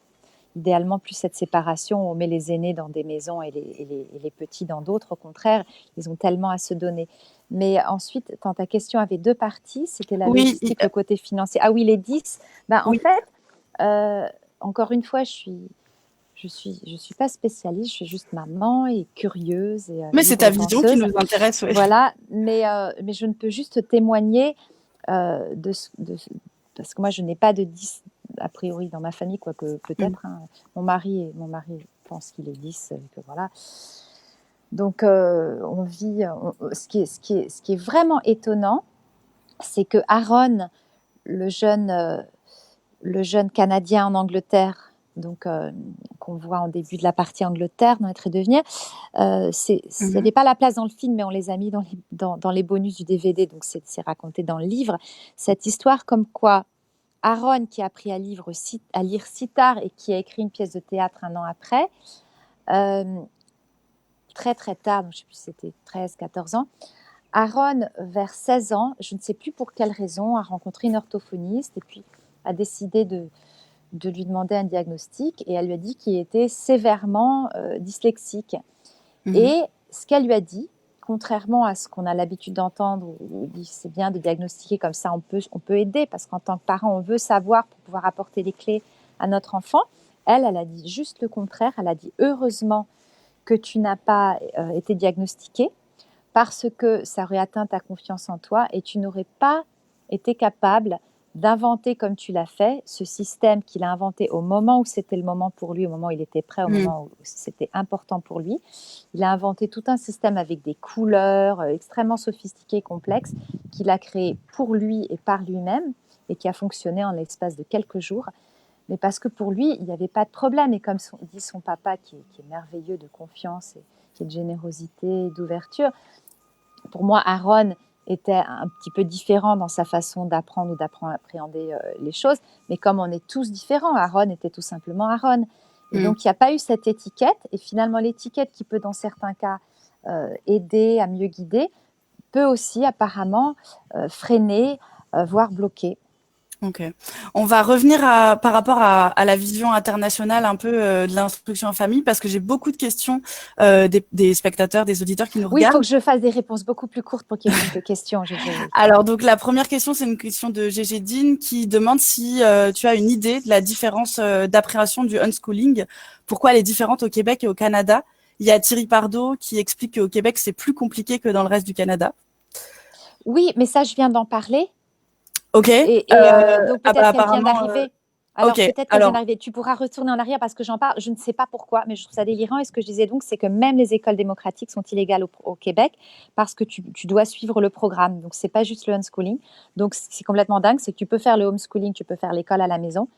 idéalement plus cette séparation. On met les aînés dans des maisons et les petits dans d'autres. Au contraire, ils ont tellement à se donner. Mais ensuite, quand ta question avait 2 parties, c'était la logistique, le côté financier. Ah oui, les 10. En fait... encore une fois, je suis pas spécialiste, je suis juste maman et curieuse. Mais c'est ta vision qui nous intéresse. Oui. Voilà, mais je ne peux juste témoigner parce que moi, je n'ai pas de 10 a priori dans ma famille, quoique peut-être. Mon mari pense qu'il est 10, que voilà. Donc, on vit. Ce qui est vraiment étonnant, c'est que Aaron, le jeune Canadien en Angleterre, donc qu'on voit en début de la partie Angleterre dans Être et Devenir, il n'y avait pas la place dans le film, mais on les a mis dans les bonus du DVD, donc c'est raconté dans le livre. Cette histoire comme quoi Aaron, qui a appris à lire si tard et qui a écrit une pièce de théâtre 1 an après, très très tard, donc je ne sais plus si c'était 13-14 ans, Aaron, vers 16 ans, je ne sais plus pour quelle raison, a rencontré une orthophoniste et puis a décidé de lui demander un diagnostic et elle lui a dit qu'il était sévèrement dyslexique. Et ce qu'elle lui a dit, contrairement à ce qu'on a l'habitude d'entendre, où il dit c'est bien de diagnostiquer comme ça, on peut aider parce qu'en tant que parent, on veut savoir pour pouvoir apporter les clés à notre enfant. Elle a dit juste le contraire. Elle a dit heureusement que tu n'as pas été diagnostiqué parce que ça aurait atteint ta confiance en toi et tu n'aurais pas été capable d'inventer comme tu l'as fait, ce système qu'il a inventé au moment où c'était le moment pour lui, au moment où il était prêt, au moment où c'était important pour lui. Il a inventé tout un système avec des couleurs extrêmement sophistiquées, complexes, qu'il a créé pour lui et par lui-même et qui a fonctionné en l'espace de quelques jours. Mais parce que pour lui, il n'y avait pas de problème. Et comme dit son papa, qui est merveilleux de confiance et qui est de générosité, d'ouverture, pour moi, Aaron était un petit peu différent dans sa façon d'apprendre ou d'appréhender les choses. Mais comme on est tous différents, Aaron était tout simplement Aaron. Et donc, il n'y a pas eu cette étiquette. Et finalement, l'étiquette qui peut, dans certains cas, aider à mieux guider, peut aussi apparemment freiner, voire bloquer. Ok. On va revenir par rapport à la vision internationale un peu de l'instruction en famille, parce que j'ai beaucoup de questions des spectateurs, des auditeurs qui nous regardent. Oui, il faut que je fasse des réponses beaucoup plus courtes pour qu'il y ait plus de questions. Alors, donc, la première question, c'est une question de Gégé Dean qui demande si tu as une idée de la différence d'appréhension du unschooling. Pourquoi elle est différente au Québec et au Canada? Il y a Thierry Pardo qui explique qu'au Québec, c'est plus compliqué que dans le reste du Canada. Oui, mais ça, je viens d'en parler. Ok. Donc peut-être qu'elle vient d'arriver. Alors peut-être qu'elle vient d'arriver. Tu pourras retourner en arrière parce que j'en parle. Je ne sais pas pourquoi, mais je trouve ça délirant. Et ce que je disais donc, c'est que même les écoles démocratiques sont illégales au Québec parce que tu dois suivre le programme. Donc c'est pas juste le unschooling. Donc c'est complètement dingue. C'est que tu peux faire le homeschooling, tu peux faire l'école à la maison,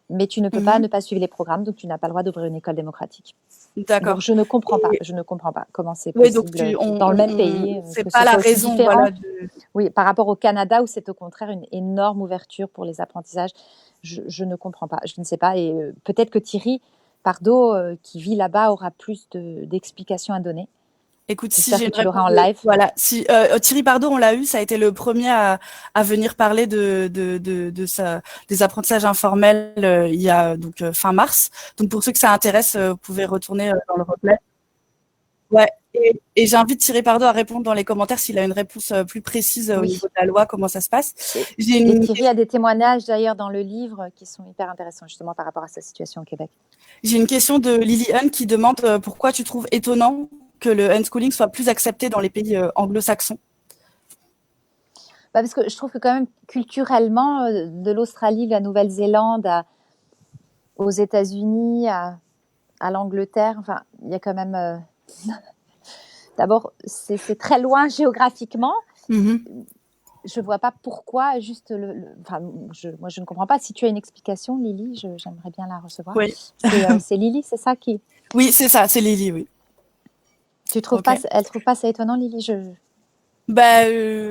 mais tu ne peux pas ne pas suivre les programmes. Donc tu n'as pas le droit d'ouvrir une école démocratique. D'accord. Donc je ne comprends pas. Je ne comprends pas comment c'est possible dans le même pays. C'est pas la raison. Voilà, Oui, par rapport au Canada où c'est au contraire une énorme ouverture pour les apprentissages. Je ne comprends pas. Je ne sais pas. Et peut-être que Thierry Pardo, qui vit là-bas, aura plus d'explications à donner. Écoute, si j'ai tu l'auras en live. Voilà. Si Thierry Pardo, on l'a eu, ça a été le premier à venir parler des apprentissages informels il y a donc fin mars. Donc pour ceux que ça intéresse, vous pouvez retourner dans le replay. Ouais. Et j'invite Thierry Pardo à répondre dans les commentaires s'il a une réponse plus précise au niveau de la loi, comment ça se passe. Et Thierry a des témoignages d'ailleurs dans le livre qui sont hyper intéressants justement par rapport à sa situation au Québec. J'ai une question de Lily Hunn qui demande pourquoi tu trouves étonnant que le unschooling soit plus accepté dans les pays anglo-saxons. Parce que je trouve que quand même culturellement, de l'Australie, de la Nouvelle-Zélande aux États-Unis, à l'Angleterre, enfin, il y a quand même... D'abord, c'est très loin géographiquement. Je ne vois pas pourquoi, juste moi, je ne comprends pas. Si tu as une explication, Lily, j'aimerais bien la recevoir. Oui. C'est Lily, c'est ça qui... Oui, c'est ça, c'est Lily, oui. Tu trouves pas, elle ne trouve pas ça étonnant, Lily?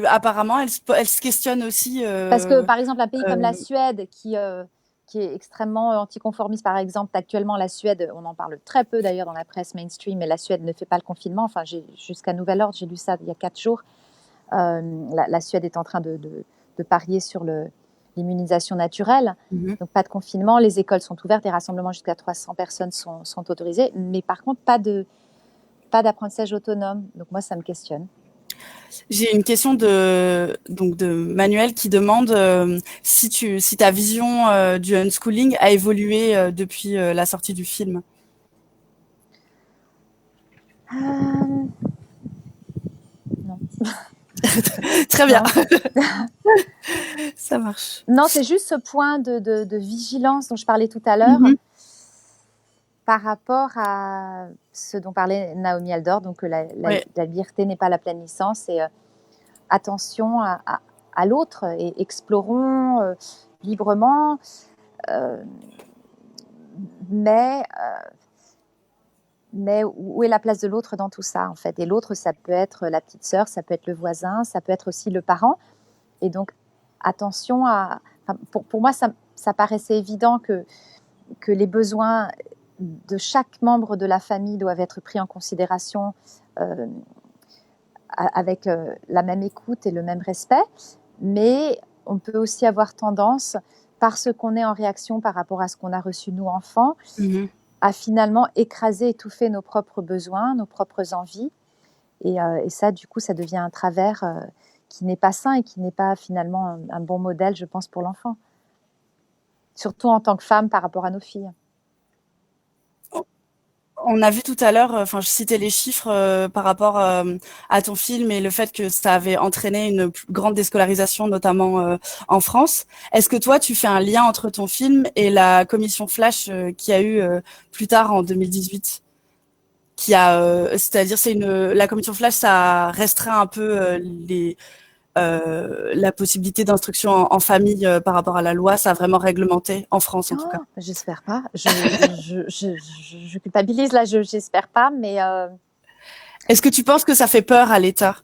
Apparemment, elle se questionne aussi. Parce que, par exemple, un pays comme la Suède, qui est extrêmement anticonformiste, par exemple, actuellement, la Suède, on en parle très peu d'ailleurs dans la presse mainstream, mais la Suède ne fait pas le confinement. Enfin, jusqu'à nouvel ordre, j'ai lu ça il y a 4 jours. La Suède est en train de parier sur l'immunisation naturelle. Donc, pas de confinement. Les écoles sont ouvertes, les rassemblements jusqu'à 300 personnes sont autorisés. Mais par contre, pas d'apprentissage autonome. Donc, moi, ça me questionne. J'ai une question de Manuel qui demande si ta vision du unschooling a évolué depuis la sortie du film. Non. Très bien. Ça marche. Non, c'est juste ce point de vigilance dont je parlais tout à l'heure par rapport à ce dont parlait Naomi Aldor, donc la liberté n'est pas la pleine licence et attention à l'autre et explorons librement, mais où est la place de l'autre dans tout ça en fait? Et l'autre, ça peut être la petite sœur, ça peut être le voisin, ça peut être aussi le parent. Et donc attention pour moi, ça paraissait évident que les besoins de chaque membre de la famille doivent être pris en considération avec la même écoute et le même respect, mais on peut aussi avoir tendance, parce qu'on est en réaction par rapport à ce qu'on a reçu nous enfants, à finalement écraser, étouffer nos propres besoins, nos propres envies, et ça du coup ça devient un travers qui n'est pas sain et qui n'est pas finalement un bon modèle, je pense, pour l'enfant, surtout en tant que femme par rapport à nos filles. On a vu tout à l'heure, enfin, je citais les chiffres par rapport à ton film et le fait que ça avait entraîné une grande déscolarisation, notamment en France. Est-ce que toi, tu fais un lien entre ton film et la commission Flash qu'il y a eu plus tard en 2018, c'est-à-dire la commission Flash, ça restreint un peu la possibilité d'instruction en famille par rapport à la loi, ça a vraiment réglementé en France en tout cas. J'espère pas. Je culpabilise là, j'espère pas, mais est-ce que tu penses que ça fait peur à l'État?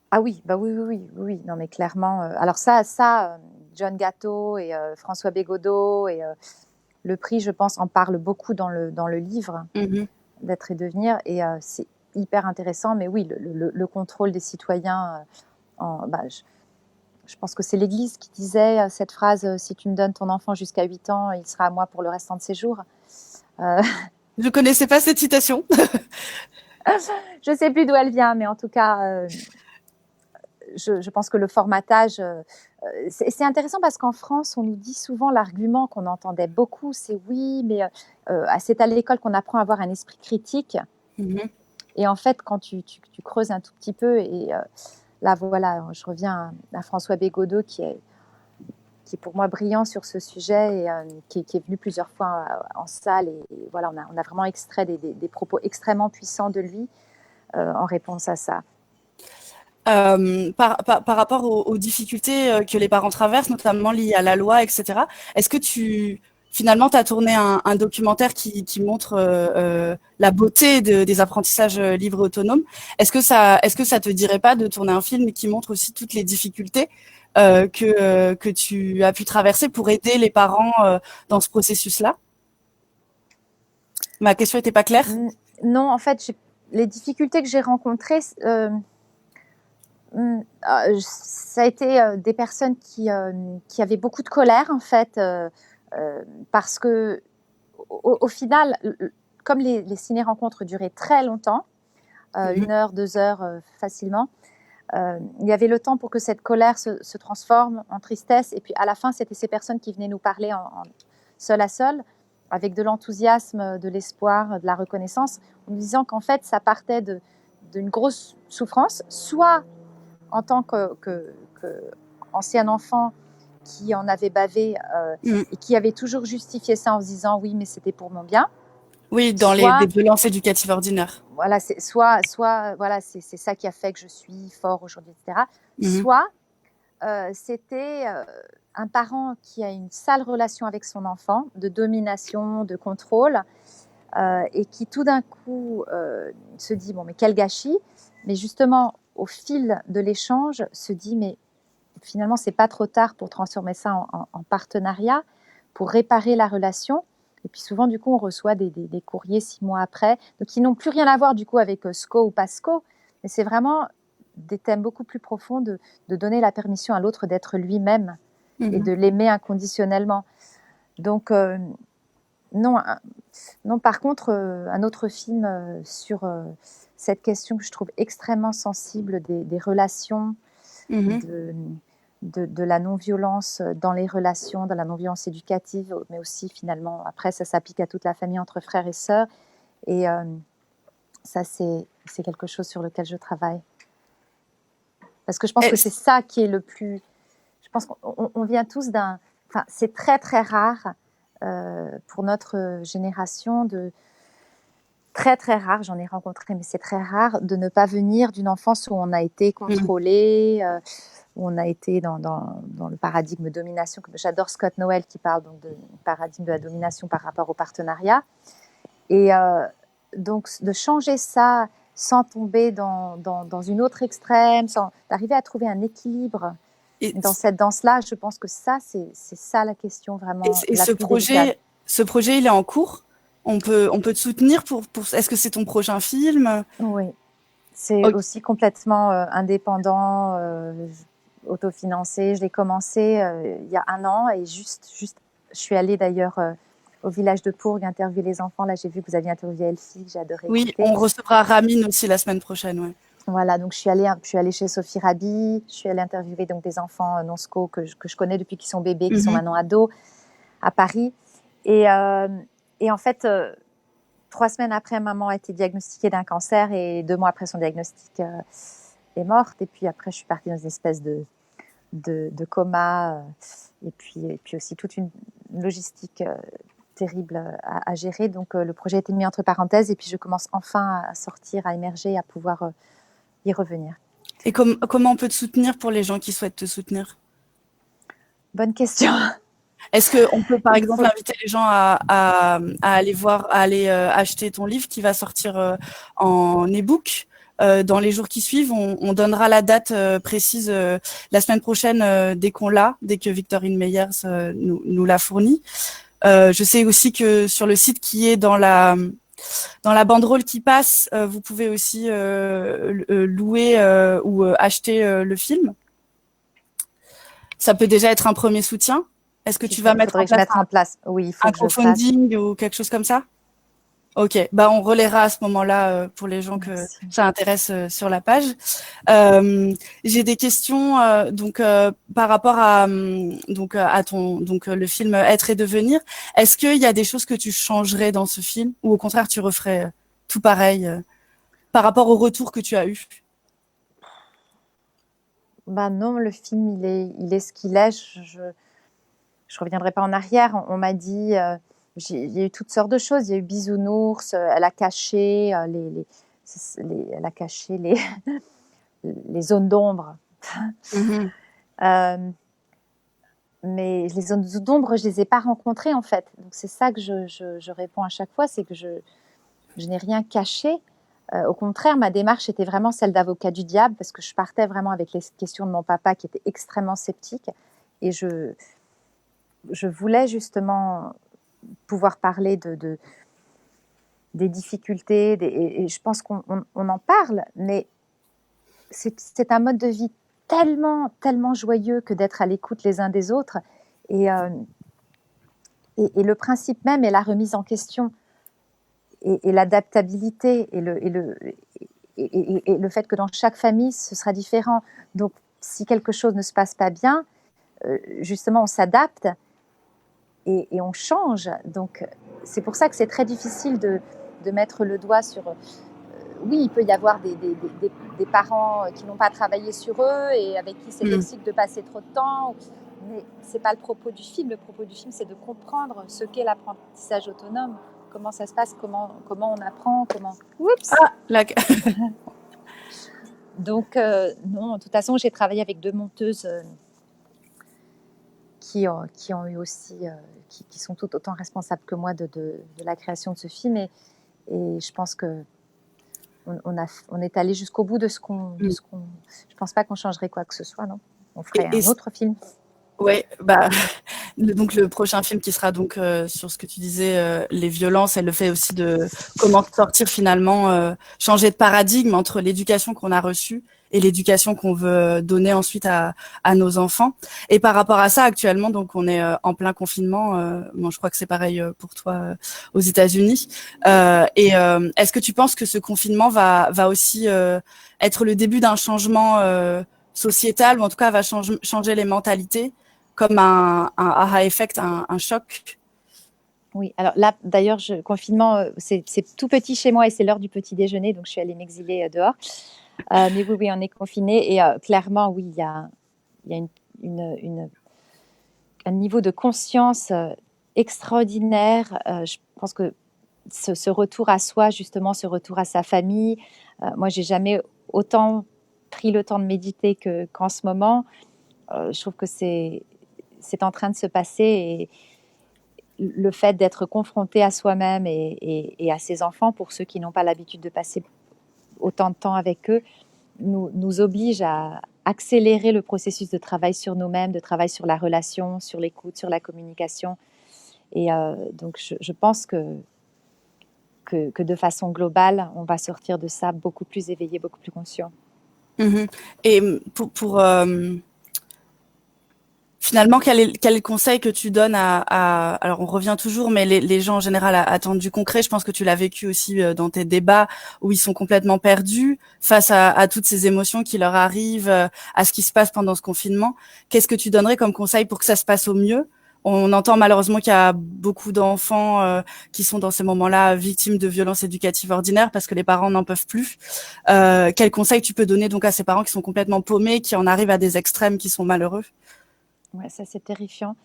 Ah oui, bah oui. Non mais clairement. Alors John Gatto et François Bégodeau et le prix, je pense, en parle beaucoup dans le livre d'être et devenir, et c'est hyper intéressant. Mais oui, le contrôle des citoyens. Je pense que c'est l'Église qui disait cette phrase: si tu me donnes ton enfant jusqu'à 8 ans, il sera à moi pour le restant de ses jours. Je connaissais pas cette citation. Je sais plus d'où elle vient, mais en tout cas, je pense que le formatage, c'est intéressant parce qu'en France, on nous dit souvent l'argument qu'on entendait beaucoup, c'est oui, mais c'est à l'école qu'on apprend à avoir un esprit critique. Et en fait, quand tu creuses un tout petit peu, et là, voilà, je reviens à François Bégodeau, qui est pour moi brillant sur ce sujet, et qui est venu plusieurs fois en salle. Et voilà, on a vraiment extrait des propos extrêmement puissants de lui en réponse à ça. Par rapport aux difficultés que les parents traversent, notamment liées à la loi, etc., est-ce que finalement, tu as tourné un documentaire qui montre la beauté des apprentissages libres et autonomes. Est-ce que ça te dirait pas de tourner un film qui montre aussi toutes les difficultés que tu as pu traverser pour aider les parents dans ce processus-là? Ma question n'était pas claire? Non, en fait, les difficultés que j'ai rencontrées, ça a été des personnes qui avaient beaucoup de colère, en fait, parce que au final, comme les ciné-rencontres duraient très longtemps, 1 heure, 2 heures facilement, il y avait le temps pour que cette colère se transforme en tristesse. Et puis à la fin, c'était ces personnes qui venaient nous parler en seul à seul, avec de l'enthousiasme, de l'espoir, de la reconnaissance, en nous disant qu'en fait, ça partait d'une grosse souffrance, soit en tant qu'ancien enfant qui en avait bavé et qui avait toujours justifié ça en se disant oui, mais c'était pour mon bien. Oui, dans les violences éducatives ordinaires. Voilà, soit voilà, c'est ça qui a fait que je suis fort aujourd'hui, etc. Soit c'était un parent qui a une sale relation avec son enfant, de domination, de contrôle, et qui tout d'un coup se dit bon, mais quel gâchis. Mais justement, au fil de l'échange, se dit mais finalement, c'est pas trop tard pour transformer ça en partenariat, pour réparer la relation. Et puis souvent, du coup, on reçoit des courriers 6 mois après, donc qui n'ont plus rien à voir du coup avec SCO ou pas SCO, mais c'est vraiment des thèmes beaucoup plus profonds de donner la permission à l'autre d'être lui-même et de l'aimer inconditionnellement. Donc non, par contre, un autre film sur cette question que je trouve extrêmement sensible des relations, de la non-violence dans les relations, de la non-violence éducative, mais aussi finalement, après, ça s'applique à toute la famille entre frères et sœurs. Et ça, c'est quelque chose sur lequel je travaille. Parce que je pense que c'est ça qui est le plus... Je pense qu'on vient tous d'un... Enfin, c'est très, très rare pour notre génération Très, très rare, j'en ai rencontré, mais c'est très rare de ne pas venir d'une enfance où on a été contrôlé, où on a été dans le paradigme domination. J'adore Scott Noel qui parle donc du paradigme de la domination par rapport au partenariat. Et donc, de changer ça sans tomber dans une autre extrême, d'arriver à trouver un équilibre dans cette danse-là, je pense que ça, c'est ça la question vraiment. Et ce projet, il est en cours? On peut te soutenir pour... Est-ce que c'est ton prochain film? Oui, c'est aussi complètement indépendant, autofinancé. Je l'ai commencé il y a 1 an et juste, je suis allée d'ailleurs au village de Pourgues interviewer les enfants. Là, j'ai vu que vous aviez interviewé Elfie, que j'ai adoré écouter. On recevra Ramine aussi la semaine prochaine. Ouais. Voilà, donc je suis allée chez Sophie Rabi, je suis allée interviewer donc des enfants non-SCO que je connais depuis qu'ils sont bébés, qui sont maintenant ados, à Paris. Et en fait, 3 semaines après, maman a été diagnostiquée d'un cancer et 2 mois après son diagnostic, est morte. Et puis après, je suis partie dans une espèce de coma et puis aussi toute une logistique terrible à gérer. Donc, le projet a été mis entre parenthèses et puis je commence enfin à sortir, à émerger, à pouvoir y revenir. Et comment on peut te soutenir pour les gens qui souhaitent te soutenir? Bonne question. Est-ce qu'on peut, par exemple, inviter les gens à aller acheter ton livre qui va sortir en e-book dans les jours qui suivent? On donnera la date précise la semaine prochaine dès que Victorine Meyers nous l'a fournie. Je sais aussi que sur le site qui est dans la banderole qui passe, vous pouvez aussi louer ou acheter le film. Ça peut déjà être un premier soutien. Est-ce que tu vas mettre en place oui, il faut un crowdfunding ou quelque chose comme ça? Ok, bah on relaiera à ce moment-là pour les gens que ça intéresse sur la page. J'ai des questions par rapport à le film Être et devenir. Est-ce qu'il y a des choses que tu changerais dans ce film ou au contraire tu referais tout pareil par rapport au retour que tu as eu? Bah non, le film il est ce qu'il est. Je reviendrai pas en arrière. On m'a dit, il y a eu toutes sortes de choses. Il y a eu bisounours. Elle a caché elle a caché les zones d'ombre. Mais les zones d'ombre, je les ai pas rencontrées en fait. Donc c'est ça que je réponds à chaque fois, c'est que je n'ai rien caché. Au contraire, ma démarche était vraiment celle d'avocat du diable parce que je partais vraiment avec les questions de mon papa qui était extrêmement sceptique et je voulais justement pouvoir parler des difficultés et je pense qu'on en parle, mais c'est un mode de vie tellement, tellement joyeux que d'être à l'écoute les uns des autres et le principe même est la remise en question et l'adaptabilité et le fait que dans chaque famille ce sera différent. Donc si quelque chose ne se passe pas bien, justement on s'adapte et on change. Donc c'est pour ça que c'est très difficile de mettre le doigt sur oui, il peut y avoir des parents qui n'ont pas travaillé sur eux et avec qui c'est toxique de passer trop de temps, mais c'est pas le propos du film. Le propos du film, c'est de comprendre ce qu'est l'apprentissage autonome, comment ça se passe, comment on apprend, comment. Oups. Donc non, de toute façon, j'ai travaillé avec 2 monteuses qui ont eu aussi, qui sont tout autant responsables que moi de la création de ce film et je pense que on est allé jusqu'au bout de ce qu'on. Je pense pas qu'on changerait quoi que ce soit, non. On ferait un autre film. Ouais, bah donc le prochain film qui sera donc sur ce que tu disais, les violences, et le fait aussi de comment sortir finalement, changer de paradigme entre l'éducation qu'on a reçue et l'éducation qu'on veut donner ensuite à nos enfants. Et par rapport à ça, actuellement, donc on est en plein confinement. Bon, je crois que c'est pareil pour toi aux États-Unis. Est-ce que tu penses que ce confinement va aussi être le début d'un changement sociétal, ou en tout cas va changer les mentalités, comme un aha effect, un choc? Oui, alors là, d'ailleurs, confinement, c'est tout petit chez moi et c'est l'heure du petit déjeuner, donc je suis allée m'exiler dehors. Mais oui, on est confinés et clairement, oui, il y a un niveau de conscience extraordinaire. Je pense que ce retour à soi, justement, ce retour à sa famille, moi, j'ai jamais autant pris le temps de méditer qu'en ce moment. Je trouve que c'est en train de se passer et le fait d'être confronté à soi-même et à ses enfants, pour ceux qui n'ont pas l'habitude de passer autant de temps avec eux, nous oblige à accélérer le processus de travail sur nous-mêmes, de travail sur la relation, sur l'écoute, sur la communication. Et donc, je pense que de façon globale, on va sortir de ça beaucoup plus éveillé, beaucoup plus conscient. Et pour finalement, quel est le conseil que tu donnes alors on revient toujours, mais les gens en général attendent du concret. Je pense que tu l'as vécu aussi dans tes débats où ils sont complètement perdus face à toutes ces émotions qui leur arrivent, à ce qui se passe pendant ce confinement. Qu'est-ce que tu donnerais comme conseil pour que ça se passe au mieux On entend malheureusement qu'il y a beaucoup d'enfants qui sont dans ces moments-là victimes de violences éducatives ordinaires parce que les parents n'en peuvent plus. Quel conseil tu peux donner donc à ces parents qui sont complètement paumés, qui en arrivent à des extrêmes qui sont malheureux? Ouais, ça c'est terrifiant.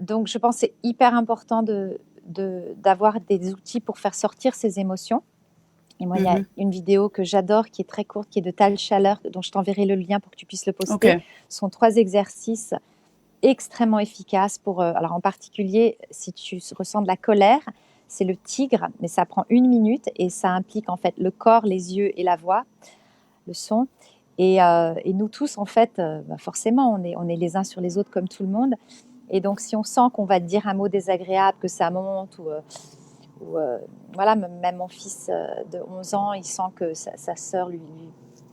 Donc je pense que c'est hyper important d'avoir des outils pour faire sortir ces émotions. Et moi, il y a une vidéo que j'adore, qui est très courte, qui est de Tal Chaleur, dont je t'enverrai le lien pour que tu puisses le poster. Okay. Ce sont 3 exercices extrêmement efficaces pour, alors en particulier, si tu ressens de la colère, c'est le tigre, mais ça prend 1 minute et ça implique en fait le corps, les yeux et la voix, le son. Et nous tous, en fait, forcément, on est les uns sur les autres comme tout le monde. Et donc, si on sent qu'on va dire un mot désagréable, que ça monte, ou voilà, même mon fils de 11 ans, il sent que sa sœur lui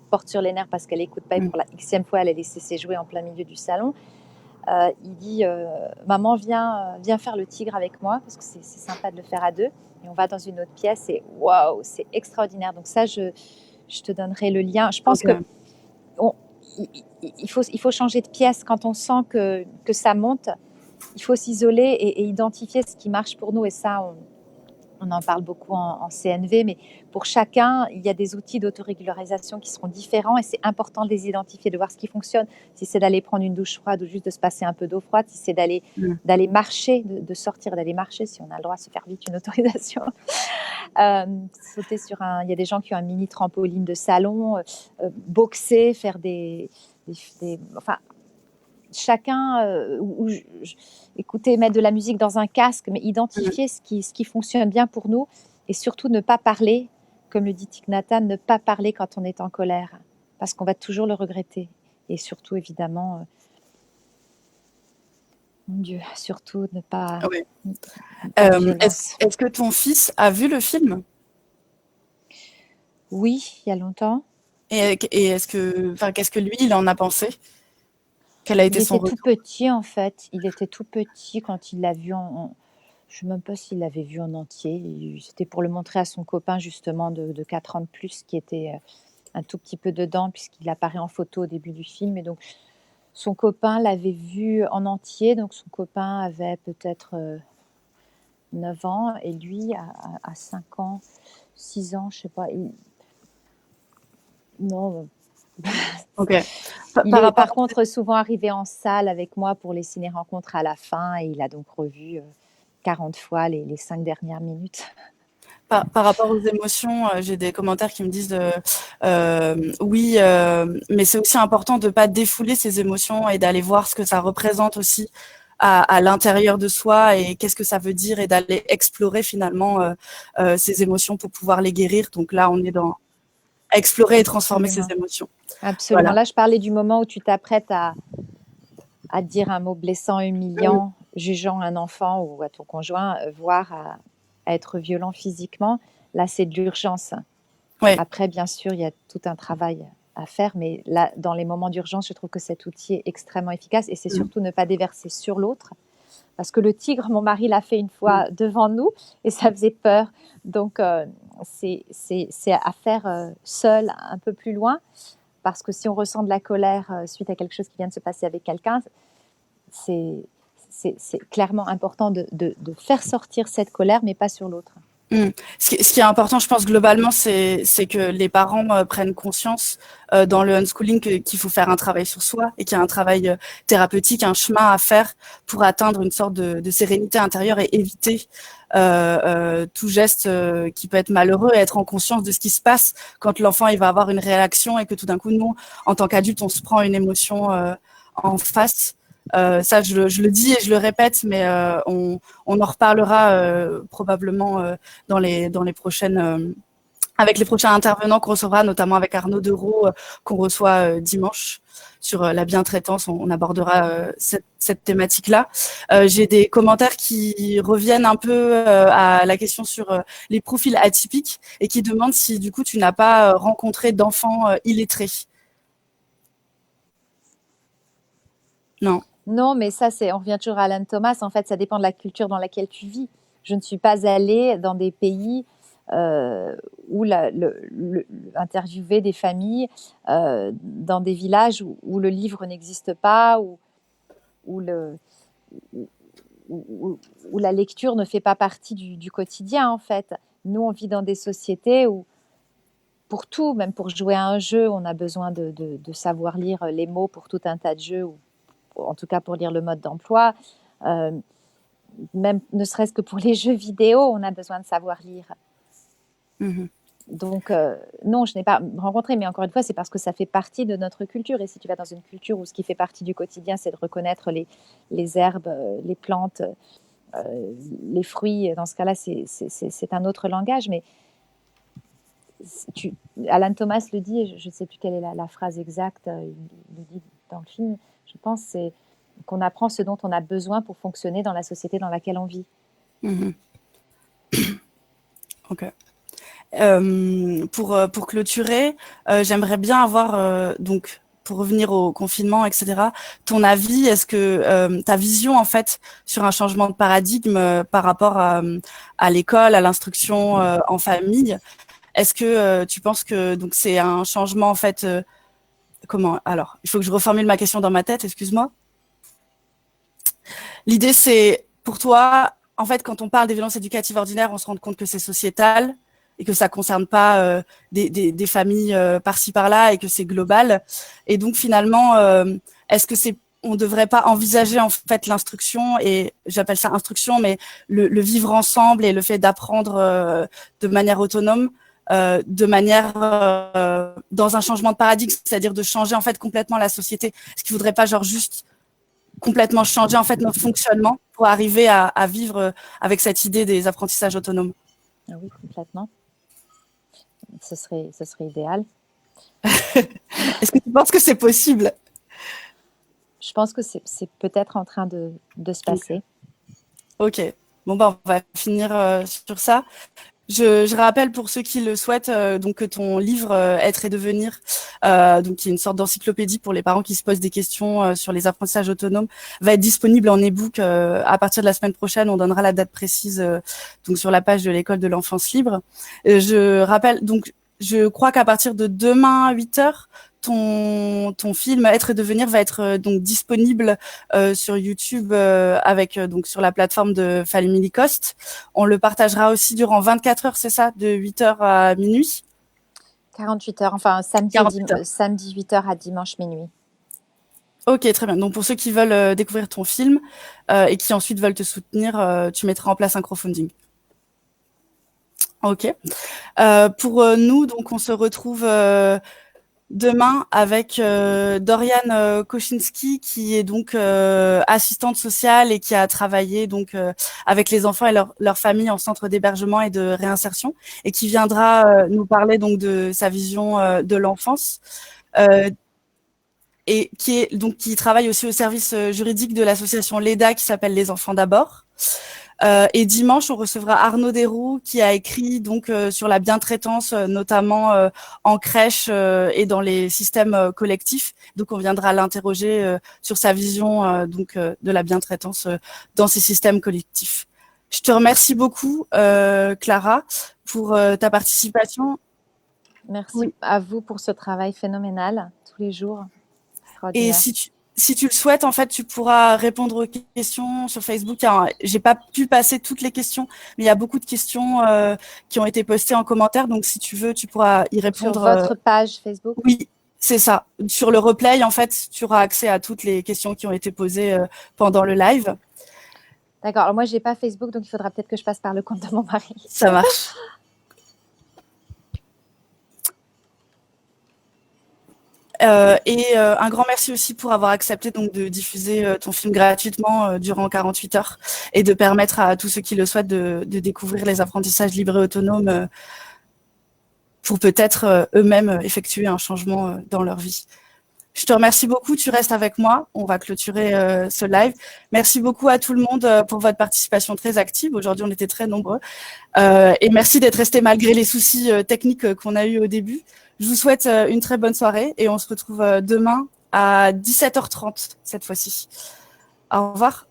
porte sur les nerfs parce qu'elle n'écoute pas, et pour la xème fois, elle a laissé ses jouets en plein milieu du salon. Il dit maman, viens faire le tigre avec moi, parce que c'est sympa de le faire à 2. Et on va dans une autre pièce et waouh, c'est extraordinaire. Donc ça, je te donnerai le lien. Je pense que il faut changer de pièce quand on sent que ça monte. Il faut s'isoler et identifier ce qui marche pour nous. Et ça, on en parle beaucoup en CNV, mais pour chacun, il y a des outils d'autorégularisation qui seront différents et c'est important de les identifier, de voir ce qui fonctionne. Si c'est d'aller prendre une douche froide ou juste de se passer un peu d'eau froide, si c'est d'aller marcher, de sortir, d'aller marcher, si on a le droit de se faire vite une autorisation. Sauter sur il y a des gens qui ont un mini trampoline de salon, boxer, faire enfin, chacun, écouter, mettre de la musique dans un casque, mais identifier ce qui fonctionne bien pour nous et surtout ne pas parler, comme le dit Thich Nhat Hanh, ne pas parler quand on est en colère, parce qu'on va toujours le regretter. Et surtout, évidemment, mon Dieu, surtout ne pas... Oui. Est-ce que ton fils a vu le film? Oui, il y a longtemps. Et qu'est-ce que lui, il en a pensé? Quel a été son retour? Il était tout petit, en fait. Il était tout petit quand il l'a vu je ne sais même pas s'il l'avait vu en entier. C'était pour le montrer à son copain, justement, de 4 ans de plus, qui était un tout petit peu dedans, puisqu'il apparaît en photo au début du film. Et donc, son copain l'avait vu en entier. Donc, son copain avait peut-être 9 ans. Et lui, à 5 ans, 6 ans, je ne sais pas. Non... Okay. Il est par contre souvent arrivé en salle avec moi pour les ciné-rencontres à la fin et il a donc revu 40 fois les 5 dernières minutes. Par rapport aux émotions, j'ai des commentaires qui me disent oui, mais c'est aussi important de ne pas défouler ces émotions et d'aller voir ce que ça représente aussi à l'intérieur de soi et qu'est-ce que ça veut dire et d'aller explorer finalement ces émotions pour pouvoir les guérir. Donc là, on est dans explorer et transformer ses émotions. Absolument. Voilà. Là, je parlais du moment où tu t'apprêtes à dire un mot blessant, humiliant, jugeant un enfant ou à ton conjoint, voire à être violent physiquement. Là, c'est de l'urgence. Ouais. Après, bien sûr, il y a tout un travail à faire, mais là, dans les moments d'urgence, je trouve que cet outil est extrêmement efficace et c'est surtout ne pas déverser sur l'autre. Parce que le tigre, mon mari l'a fait une fois devant nous et ça faisait peur. Donc, c'est à faire seul, un peu plus loin. Parce que si on ressent de la colère suite à quelque chose qui vient de se passer avec quelqu'un, c'est clairement important de faire sortir cette colère, mais pas sur l'autre. Ce qui est important, je pense, globalement, c'est que les parents prennent conscience dans le unschooling qu'il faut faire un travail sur soi et qu'il y a un travail thérapeutique, un chemin à faire pour atteindre une sorte de sérénité intérieure et éviter tout geste qui peut être malheureux et être en conscience de ce qui se passe quand l'enfant il va avoir une réaction et que tout d'un coup, nous, en tant qu'adultes, on se prend une émotion en face. Ça, je le dis et je le répète, mais on en reparlera probablement dans les prochaines, avec les prochains intervenants qu'on recevra, notamment avec Arnaud Dereau qu'on reçoit dimanche sur la bientraitance. On abordera cette thématique-là. J'ai des commentaires qui reviennent un peu à la question sur les profils atypiques et qui demandent si du coup tu n'as pas rencontré d'enfants illettrés. Non. Non, mais ça, on revient toujours à Alan Thomas. En fait, ça dépend de la culture dans laquelle tu vis. Je ne suis pas allée dans des pays où interviewer des familles dans des villages où le livre n'existe pas, où où la lecture ne fait pas partie du quotidien, en fait. Nous, on vit dans des sociétés où, pour tout, même pour jouer à un jeu, on a besoin de savoir lire les mots pour tout un tas de jeux, ou en tout cas pour lire le mode d'emploi. Même ne serait-ce que pour les jeux vidéo, on a besoin de savoir lire. Donc, non, je n'ai pas rencontré, mais encore une fois, c'est parce que ça fait partie de notre culture. Et si tu vas dans une culture où ce qui fait partie du quotidien, c'est de reconnaître les herbes, les plantes, les fruits, dans ce cas-là, c'est un autre langage. Mais Alan Thomas le dit, je ne sais plus quelle est la phrase exacte, il le dit dans le film, je pense, c'est qu'on apprend ce dont on a besoin pour fonctionner dans la société dans laquelle on vit. Ok. Pour clôturer, j'aimerais bien avoir, donc, pour revenir au confinement, etc., ton avis, est-ce que ta vision, en fait, sur un changement de paradigme par rapport à l'école, à l'instruction en famille, est-ce que tu penses que donc c'est un changement, en fait, comment? Alors, il faut que je reformule ma question dans ma tête, excuse-moi. L'idée, c'est, pour toi, en fait, quand on parle des violences éducatives ordinaires, on se rend compte que c'est sociétal et que ça concerne pas des familles par-ci par-là et que c'est global. Et donc, finalement, est-ce que on devrait pas envisager, en fait, l'instruction, et j'appelle ça instruction, mais le vivre ensemble et le fait d'apprendre de manière autonome, de manière dans un changement de paradigme, c'est-à-dire de changer, en fait, complètement la société. Est-ce qu'il faudrait pas, genre, juste complètement changer, en fait, notre fonctionnement pour arriver à vivre avec cette idée des apprentissages autonomes? Ah oui, complètement. Ce serait idéal. Est-ce que tu penses que c'est possible? Je pense que c'est peut-être en train de se passer. Ok. Bon, on va finir sur ça. Je rappelle pour ceux qui le souhaitent donc que ton livre Être et devenir, donc qui est une sorte d'encyclopédie pour les parents qui se posent des questions sur les apprentissages autonomes, va être disponible en e-book à partir de la semaine prochaine. On donnera la date précise donc sur la page de l'école de l'enfance libre. Je rappelle donc, je crois qu'à partir de demain 8h, ton film Être et devenir va être donc disponible sur YouTube avec donc sur la plateforme de Family Cost. On le partagera aussi durant 24 heures, c'est ça, de 8h à minuit? 48 heures, enfin samedi 8h à dimanche minuit. Ok, très bien. Donc pour ceux qui veulent découvrir ton film et qui ensuite veulent te soutenir, tu mettras en place un crowdfunding. Ok. Pour nous, donc on se retrouve demain avec Doriane Kochinski, qui est donc assistante sociale et qui a travaillé donc avec les enfants et leur famille en centre d'hébergement et de réinsertion, et qui viendra nous parler donc de sa vision de l'enfance, et qui travaille aussi au service juridique de l'association LEDA qui s'appelle Les Enfants d'abord. Et dimanche, on recevra Arnaud Desroux qui a écrit donc sur la bientraitance, notamment en crèche et dans les systèmes collectifs. Donc, on viendra l'interroger sur sa vision donc de la bientraitance dans ces systèmes collectifs. Je te remercie beaucoup, Clara, pour ta participation. Merci à vous pour ce travail phénoménal tous les jours. Et si tu le souhaites, en fait, tu pourras répondre aux questions sur Facebook. J'ai pas pu passer toutes les questions, mais il y a beaucoup de questions qui ont été postées en commentaire. Donc, si tu veux, tu pourras y répondre. Sur votre page Facebook? Oui, c'est ça. Sur le replay, en fait, tu auras accès à toutes les questions qui ont été posées pendant le live. D'accord. Alors, moi, j'ai pas Facebook, donc il faudra peut-être que je passe par le compte de mon mari. Ça marche. Et un grand merci aussi pour avoir accepté donc de diffuser ton film gratuitement durant 48 heures et de permettre à tous ceux qui le souhaitent de découvrir les apprentissages libres et autonomes pour peut-être eux-mêmes effectuer un changement dans leur vie. Je te remercie beaucoup, tu restes avec moi, on va clôturer ce live. Merci beaucoup à tout le monde pour votre participation très active. Aujourd'hui, on était très nombreux. Et merci d'être restés malgré les soucis techniques qu'on a eus au début. Je vous souhaite une très bonne soirée et on se retrouve demain à 17h30 cette fois-ci. Au revoir.